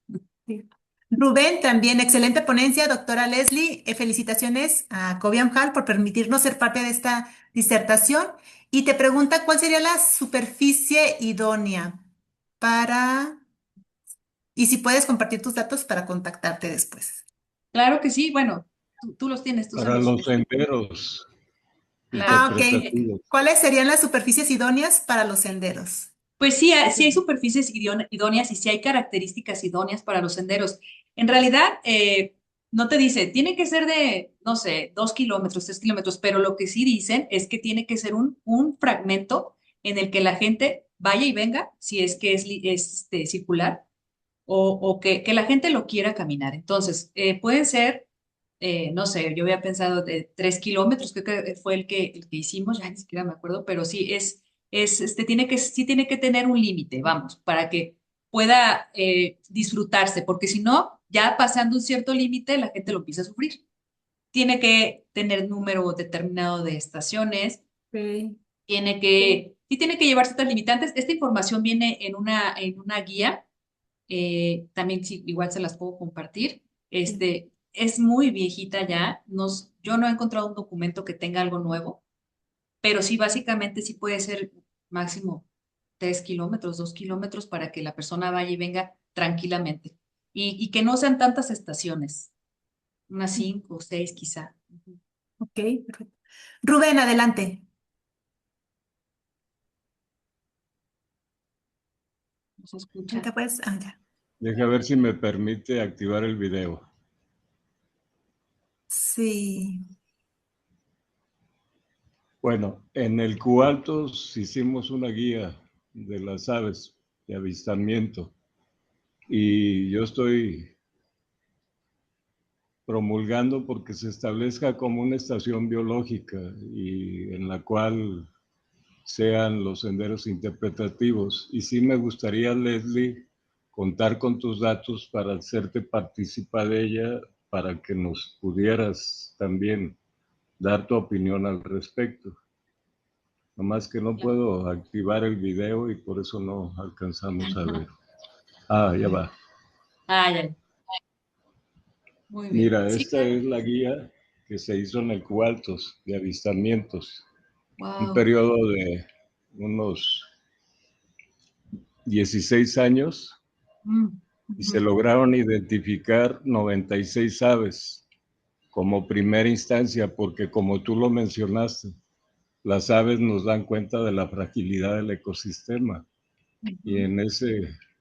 Sí. Rubén, también excelente ponencia, doctora Leslie. Felicitaciones a Cobian Hall por permitirnos ser parte de esta disertación. Y te pregunta cuál sería la superficie idónea para, y si puedes compartir tus datos para contactarte después. Claro que sí, bueno, tú los tienes, tú se Para los... los senderos Claro. Ok. interpretativos. ¿Cuáles serían las superficies idóneas para los senderos? Pues sí, sí hay superficies idóneas y sí hay características idóneas para los senderos. En realidad, no te dice, tiene que ser de, no sé, 2 kilómetros, 3 kilómetros, pero lo que sí dicen es que tiene que ser un fragmento en el que la gente vaya y venga, si es que es circular, o que la gente lo quiera caminar. Entonces, pueden ser, no sé, yo había pensado de 3 kilómetros, creo que fue el que hicimos, ya ni siquiera me acuerdo, pero sí sí tiene que tener un límite, vamos, para que pueda disfrutarse, porque si no, ya pasando un cierto límite, la gente lo empieza a sufrir. Tiene que tener número determinado de estaciones, Ok. tiene que llevar ciertas limitantes. Esta información viene en una guía, también sí, igual se las puedo compartir. Es muy viejita ya, yo no he encontrado un documento que tenga algo nuevo, pero sí, básicamente sí puede ser máximo 3 kilómetros, 2 kilómetros para que la persona vaya y venga tranquilamente. Y que no sean tantas estaciones, unas 5 o 6 quizá. Ujú. Ok, perfecto. Rubén, adelante. ¿No se escucha? Ahorita puedes, ya. Deja ver si me permite activar el video. Sí. Bueno, en el Cualtos hicimos una guía de las aves de avistamiento y yo estoy promulgando porque se establezca como una estación biológica y en la cual sean los senderos interpretativos. Y sí me gustaría, Leslie, contar con tus datos para hacerte partícipa de ella, para que nos pudieras también dar tu opinión al respecto. Nomás que no puedo activar el video y por eso no alcanzamos a ver. Ah, ya va. Ah, ya. Muy bien. Mira, Sí, esta claro. es la guía que se hizo en el Cualtos de avistamientos. Un Wow. periodo de unos 16 años y se Ujú. lograron identificar 96 aves como primera instancia, porque como tú lo mencionaste, las aves nos dan cuenta de la fragilidad del ecosistema y Ujú.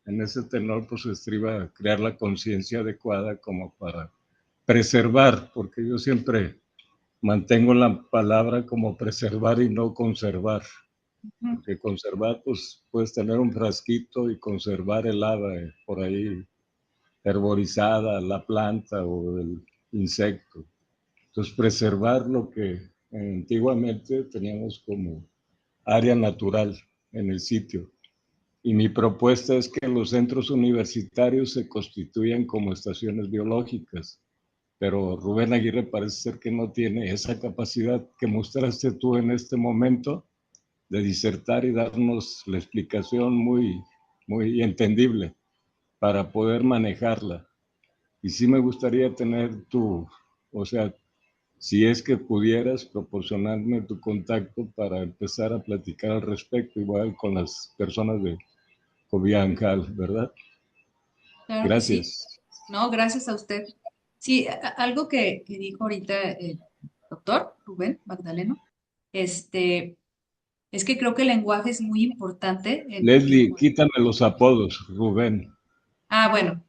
en ese tenor pues se estriba crear la conciencia adecuada como para preservar, porque yo siempre mantengo la palabra como preservar y no conservar. Ujú. Porque conservar, pues puedes tener un frasquito y conservar el ave por ahí herborizada, la planta o el insecto. Entonces, preservar lo que antiguamente teníamos como área natural en el sitio. Y mi propuesta es que los centros universitarios se constituyan como estaciones biológicas, pero Rubén Aguirre parece ser que no tiene esa capacidad que mostraste tú en este momento de disertar y darnos la explicación muy, muy entendible para poder manejarla. Y sí me gustaría tener o sea, si es que pudieras proporcionarme tu contacto para empezar a platicar al respecto, igual con las personas de Cobiancal, ¿verdad? Claro que sí. Gracias. No, gracias a usted. Sí, algo que dijo ahorita el doctor Rubén Magdaleno, este, es que creo que el lenguaje es muy importante Leslie, quítame los apodos, Rubén. bueno,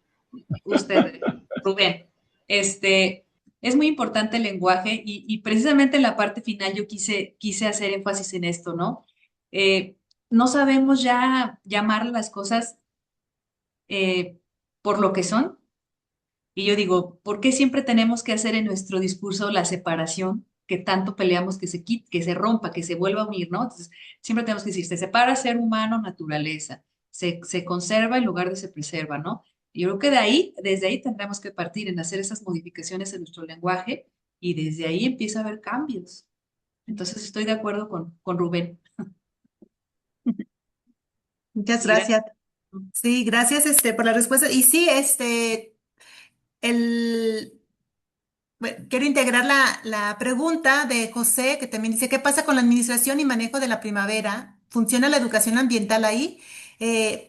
usted, Rubén, es muy importante el lenguaje y precisamente en la parte final yo quise hacer énfasis en esto, ¿no? Eh, no sabemos ya llamar las cosas por lo que son. Y yo digo, ¿por qué siempre tenemos que hacer en nuestro discurso la separación? que tanto peleamos que se quite, que se rompa, que se vuelva a unir, ¿no? Entonces, siempre tenemos que decir, se separa ser humano, naturaleza, se conserva en lugar de se preserva, ¿no? Yo creo que desde ahí tendremos que partir en hacer esas modificaciones en nuestro lenguaje y desde ahí empieza a haber cambios. Entonces, estoy de acuerdo con Rubén. Muchas Y gracias. gracias. Sí, gracias por la respuesta. Y sí, el, bueno, quiero integrar la pregunta de José, que también dice, ¿qué pasa con la administración y manejo de la primavera? ¿Funciona la educación ambiental ahí?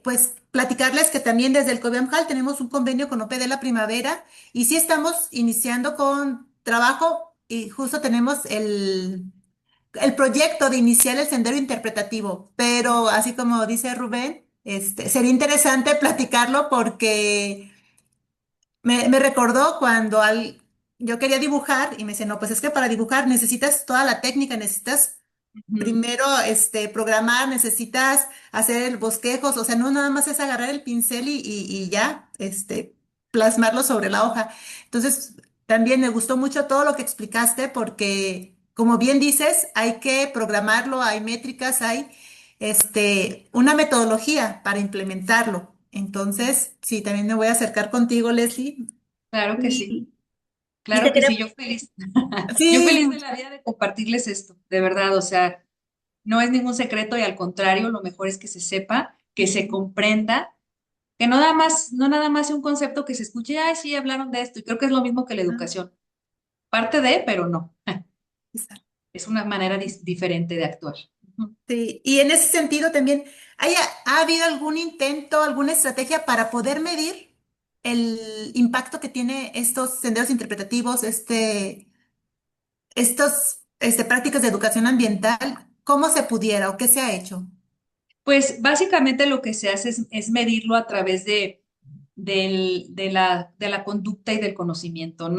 Pues platicarles que también desde el COBIAMJAL tenemos un convenio con OP de la primavera y sí estamos iniciando con trabajo y justo tenemos el proyecto de iniciar el sendero interpretativo, pero así como dice Rubén, sería interesante platicarlo porque me recordó cuando yo quería dibujar y me dice, no, pues es que para dibujar necesitas toda la técnica, necesitas Ujú. primero programar, necesitas hacer el bosquejos, o sea, no nada más es agarrar el pincel y ya, plasmarlo sobre la hoja. Entonces, también me gustó mucho todo lo que explicaste porque, como bien dices, hay que programarlo, hay métricas, hay una metodología para implementarlo. Entonces, sí, también me voy a acercar contigo, Leslie. Claro que sí, Y, y te claro que quería, sí, yo feliz. Yo feliz de sí, la vida de compartirles esto, de verdad, o sea, no es ningún secreto y al contrario, lo mejor es que se sepa, que se comprenda, que no nada más sea un concepto que se escuche, ay, sí, hablaron de esto, y creo que es lo mismo que la ah, educación. Parte de, pero no, exacto. es una manera diferente de actuar. Ujú. Sí, y en ese sentido también, ¿ha habido algún intento, alguna estrategia para poder medir el impacto que tiene estos senderos interpretativos, prácticas de educación ambiental? ¿Cómo se pudiera o qué se ha hecho? Pues básicamente lo que se hace es medirlo a través de la conducta y del conocimiento.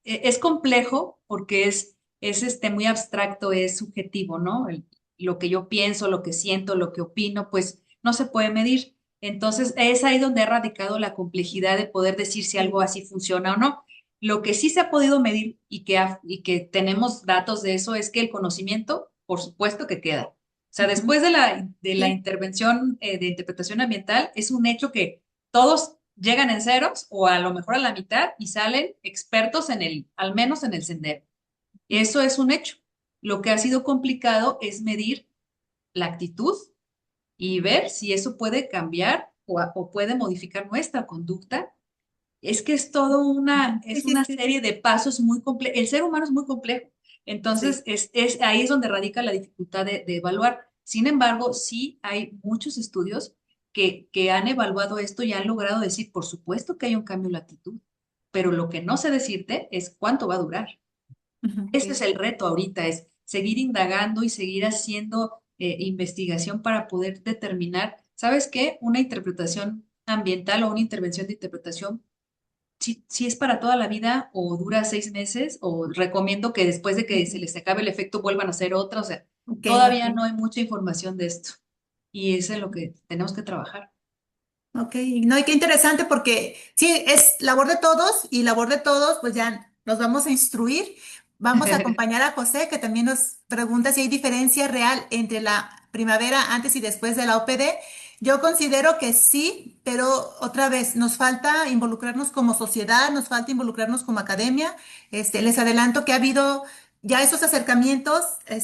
Es complejo porque es muy abstracto, es subjetivo, ¿no? Lo que yo pienso, lo que siento, lo que opino, pues no se puede medir. Entonces, es ahí donde ha radicado la complejidad de poder decir si algo Sí. así funciona o no. Lo que sí se ha podido medir y que tenemos datos de eso es que el conocimiento, por supuesto que queda. O sea, Ujú. después de la Sí. intervención de interpretación ambiental, es un hecho que todos llegan en ceros o a lo mejor a la mitad y salen expertos al menos en el sendero. Eso es un hecho. Lo que ha sido complicado es medir la actitud y ver si eso puede cambiar o puede modificar nuestra conducta. Es que Sí, es sí, una sí. serie de pasos muy complejos. El ser humano es muy complejo. Entonces, Sí. ahí es donde radica la dificultad de evaluar. Sin embargo, sí hay muchos estudios que han evaluado esto y han logrado decir, por supuesto que hay un cambio en la actitud, pero lo que no sé decirte es cuánto va a durar. Ujú. Ese es Sí. el reto ahorita, es seguir indagando y seguir haciendo investigación para poder determinar, ¿sabes qué? Una interpretación ambiental o una intervención de interpretación si es para toda la vida o dura 6 meses, o recomiendo que después de que se Ujú. les acabe el efecto vuelvan a hacer otra. O sea, Ok, todavía ok. no hay mucha información de esto y es en lo que tenemos que trabajar. Ok, no, y qué interesante porque sí, es labor de todos y labor de todos, pues ya nos vamos a instruir. Vamos a acompañar a José, que también nos pregunta si hay diferencia real entre la primavera antes y después de la OPD. Yo considero que sí, pero otra vez nos falta involucrarnos como sociedad, nos falta involucrarnos como academia. Les adelanto que ha habido ya esos acercamientos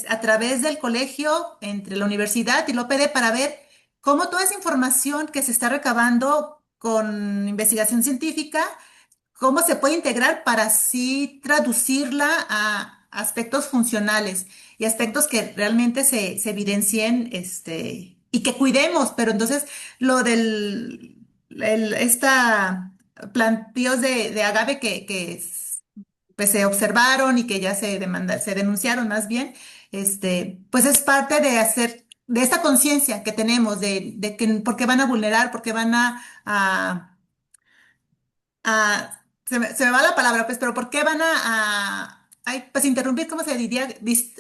a través del colegio entre la universidad y la OPD para ver cómo toda esa información que se está recabando con investigación científica, cómo se puede integrar para así traducirla a aspectos funcionales y aspectos que realmente se evidencien, y que cuidemos, pero entonces lo esta plantíos de agave pues se observaron y que ya se denunciaron más bien, pues es parte de hacer, de esta conciencia que tenemos de que por qué van a vulnerar, por qué van se me va la palabra, pues, pero por qué van ay, pues interrumpir, ¿cómo se diría?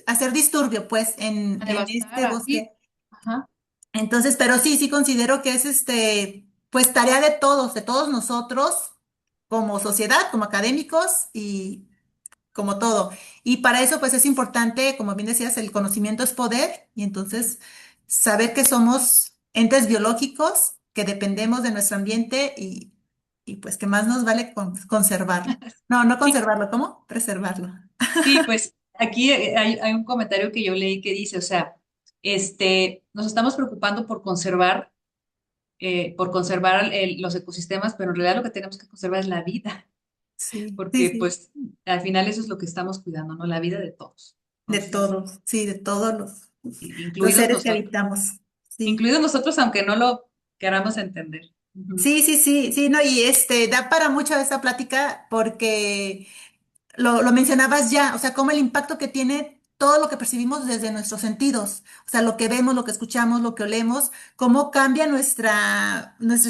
Hacer disturbio, pues, A en devastar, este así. bosque. Ajá. Entonces, pero sí, sí considero que es pues tarea de todos nosotros, como sociedad, como académicos y como todo. Y para eso, pues es importante, como bien decías, el conocimiento es poder, y entonces saber que somos entes biológicos, que dependemos de nuestro ambiente y pues que más nos vale conservarlo. No, no Sí, conservarlo, ¿cómo? Preservarlo. sí, pues aquí hay un comentario que yo leí que dice, o sea, nos estamos preocupando por conservar los ecosistemas, pero en realidad lo que tenemos que conservar es la vida, Sí, sí, porque sí. pues al final eso es lo que estamos cuidando, ¿no? La vida de todos. De Entonces, todos, sí, de todos los incluidos seres que nosotros, habitamos. Sí. incluidos nosotros, aunque no lo queramos entender. Ujú. Sí, sí, sí, sí, no, y da para mucho esta plática porque lo mencionabas ya, o sea, cómo el impacto que tiene todo lo que percibimos desde nuestros sentidos, o sea, lo que vemos, lo que escuchamos, lo que olemos, cómo cambia nuestro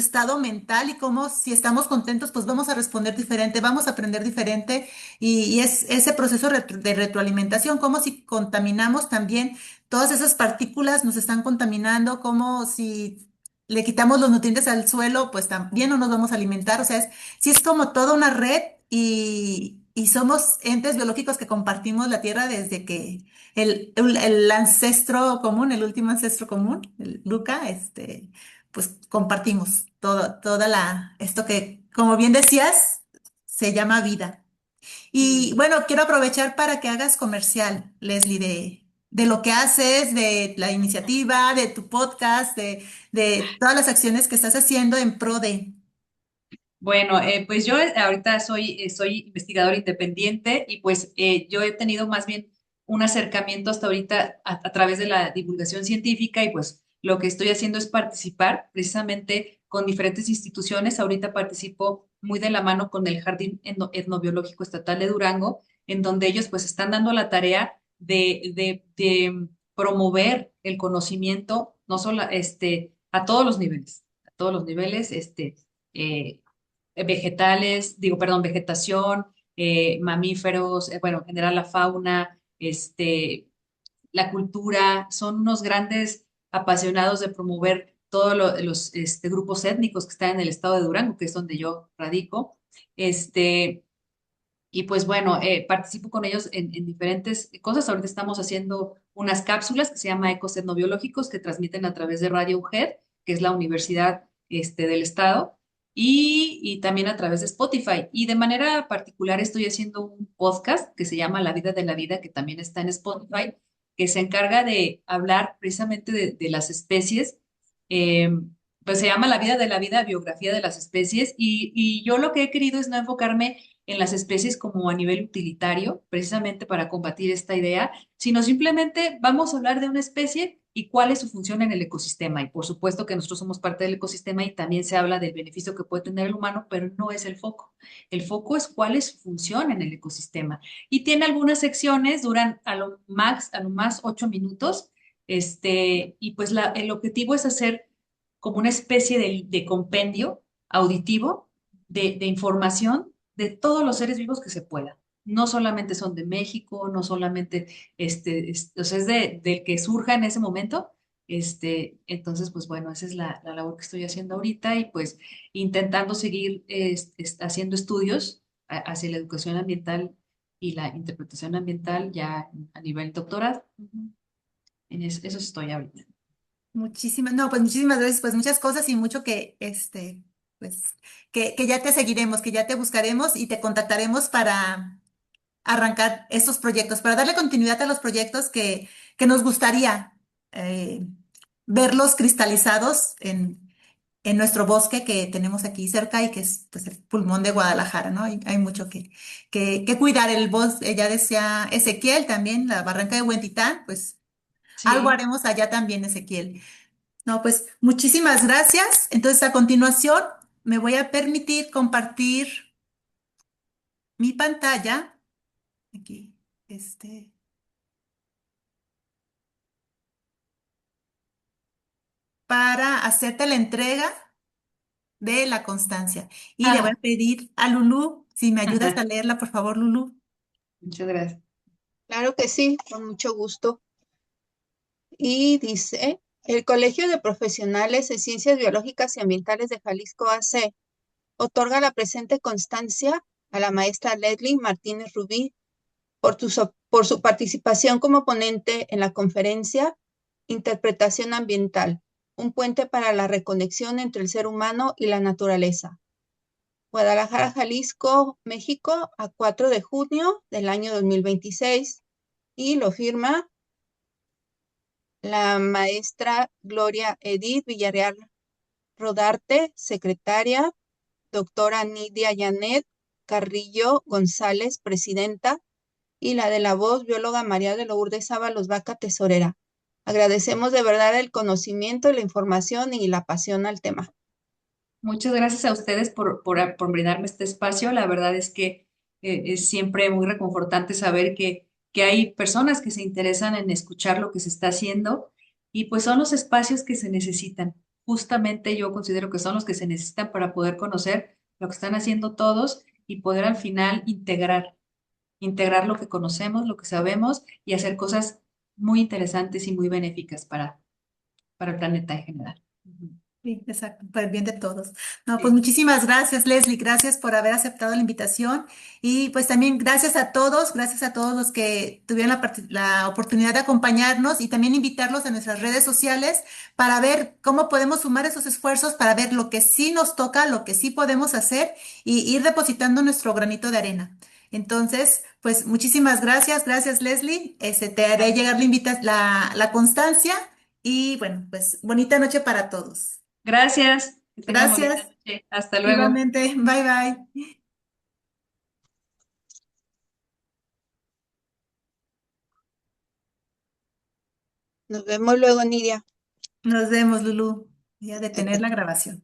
estado mental y cómo si estamos contentos, pues vamos a responder diferente, vamos a aprender diferente y es ese proceso de retroalimentación, como si contaminamos también, todas esas partículas nos están contaminando, como si le quitamos los nutrientes al suelo, pues también no nos vamos a alimentar, o sea, sí es como toda una red y somos entes biológicos que compartimos la Tierra desde que el ancestro común, el último ancestro común, el Luca, pues compartimos esto que, como bien decías, se llama vida. Y Sí. bueno, quiero aprovechar para que hagas comercial, Leslie, de lo que haces, de la iniciativa, de tu podcast, de todas las acciones que estás haciendo en pro de. Bueno, pues yo ahorita soy investigador independiente y pues yo he tenido más bien un acercamiento hasta ahorita a través de la divulgación científica y pues lo que estoy haciendo es participar precisamente con diferentes instituciones. Ahorita participo muy de la mano con el Jardín Etnobiológico Estatal de Durango, en donde ellos pues están dando la tarea de promover el conocimiento, no solo a todos los niveles, eh, vegetales, digo, perdón, vegetación, mamíferos, bueno, en general la fauna, la cultura, son unos grandes apasionados de promover todos los grupos étnicos que están en el estado de Durango, que es donde yo radico. Este, y pues bueno, participo con ellos en diferentes cosas. Ahorita estamos haciendo unas cápsulas que se llama Ecos Etnobiológicos que transmiten a través de Radio UGED, que es la universidad del estado, y también a través de Spotify. Y de manera particular estoy haciendo un podcast que se llama La vida de la vida, que también está en Spotify, que se encarga de hablar precisamente de las especies. eh, pues se llama La vida de la vida, biografía de las especies, y yo lo que he querido es no enfocarme en las especies como a nivel utilitario, precisamente para combatir esta idea, sino simplemente vamos a hablar de una especie y cuál es su función en el ecosistema. Y por supuesto que nosotros somos parte del ecosistema y también se habla del beneficio que puede tener el humano, pero no es el foco. El foco es cuál es su función en el ecosistema. Y tiene algunas secciones, duran a lo más 8 minutos, y pues el objetivo es hacer como una especie de compendio auditivo de información de todos los seres vivos que se pueda. No solamente son de México, no solamente, o sea, es del que surja en ese momento. Entonces, pues bueno, esa es la labor que estoy haciendo ahorita y pues intentando seguir haciendo estudios hacia la educación ambiental y la interpretación ambiental ya a nivel doctoral. Ujú. Eso estoy ahorita. Muchísimas, no, pues muchísimas gracias, pues muchas cosas y mucho pues, que ya te seguiremos, que ya te buscaremos y te contactaremos para arrancar estos proyectos, para darle continuidad a los proyectos que nos gustaría eh, verlos cristalizados en nuestro bosque que tenemos aquí cerca y que es pues el pulmón de Guadalajara, ¿no? Hay mucho que cuidar. El bosque, ya decía Ezequiel también, la barranca de Huentitán, pues algo Sí. haremos allá también, Ezequiel. No, pues muchísimas gracias. Entonces, a continuación, me voy a permitir compartir mi pantalla. Aquí, para hacerte la entrega de la constancia. Y le voy a Ah, pedir a Lulú, si me ayudas a leerla, por favor, Lulú. muchas gracias. Claro que sí, con mucho gusto. Y dice, el Colegio de Profesionales de Ciencias Biológicas y Ambientales de Jalisco AC otorga la presente constancia a la maestra Leslie Martínez Rubí por su participación como ponente en la conferencia Interpretación Ambiental, un puente para la reconexión entre el ser humano y la naturaleza. Guadalajara, Jalisco, México, a 4 de junio del año 2026, y lo firma la maestra Gloria Edith Villarreal Rodarte, secretaria, doctora Nidia Janet Carrillo González, presidenta, y la de la voz, bióloga María de Lourdes Ábalos Vaca, tesorera. Agradecemos de verdad el conocimiento, la información y la pasión al tema. Muchas gracias a ustedes por brindarme este espacio. La verdad es que es siempre muy reconfortante saber que hay personas que se interesan en escuchar lo que se está haciendo y pues son los espacios que se necesitan. Justamente yo considero que son los que se necesitan para poder conocer lo que están haciendo todos y poder al final integrar lo que conocemos, lo que sabemos y hacer cosas muy interesantes y muy benéficas para el planeta en general. Ujú. Sí, exacto, para el bien de todos. No, pues Sí. muchísimas gracias, Leslie, gracias por haber aceptado la invitación y pues también gracias a todos los que tuvieron la oportunidad de acompañarnos y también invitarlos a nuestras redes sociales para ver cómo podemos sumar esos esfuerzos, para ver lo que sí nos toca, lo que sí podemos hacer y ir depositando nuestro granito de arena. Entonces, pues muchísimas gracias, Leslie. Te haré llegar la constancia y bueno, pues bonita noche para todos. Gracias, que tengan bonita Gracias, noche. Hasta luego. igualmente. Bye bye. Nos vemos luego, Nidia. Nos vemos, Lulu. Voy a detener Ok. la grabación.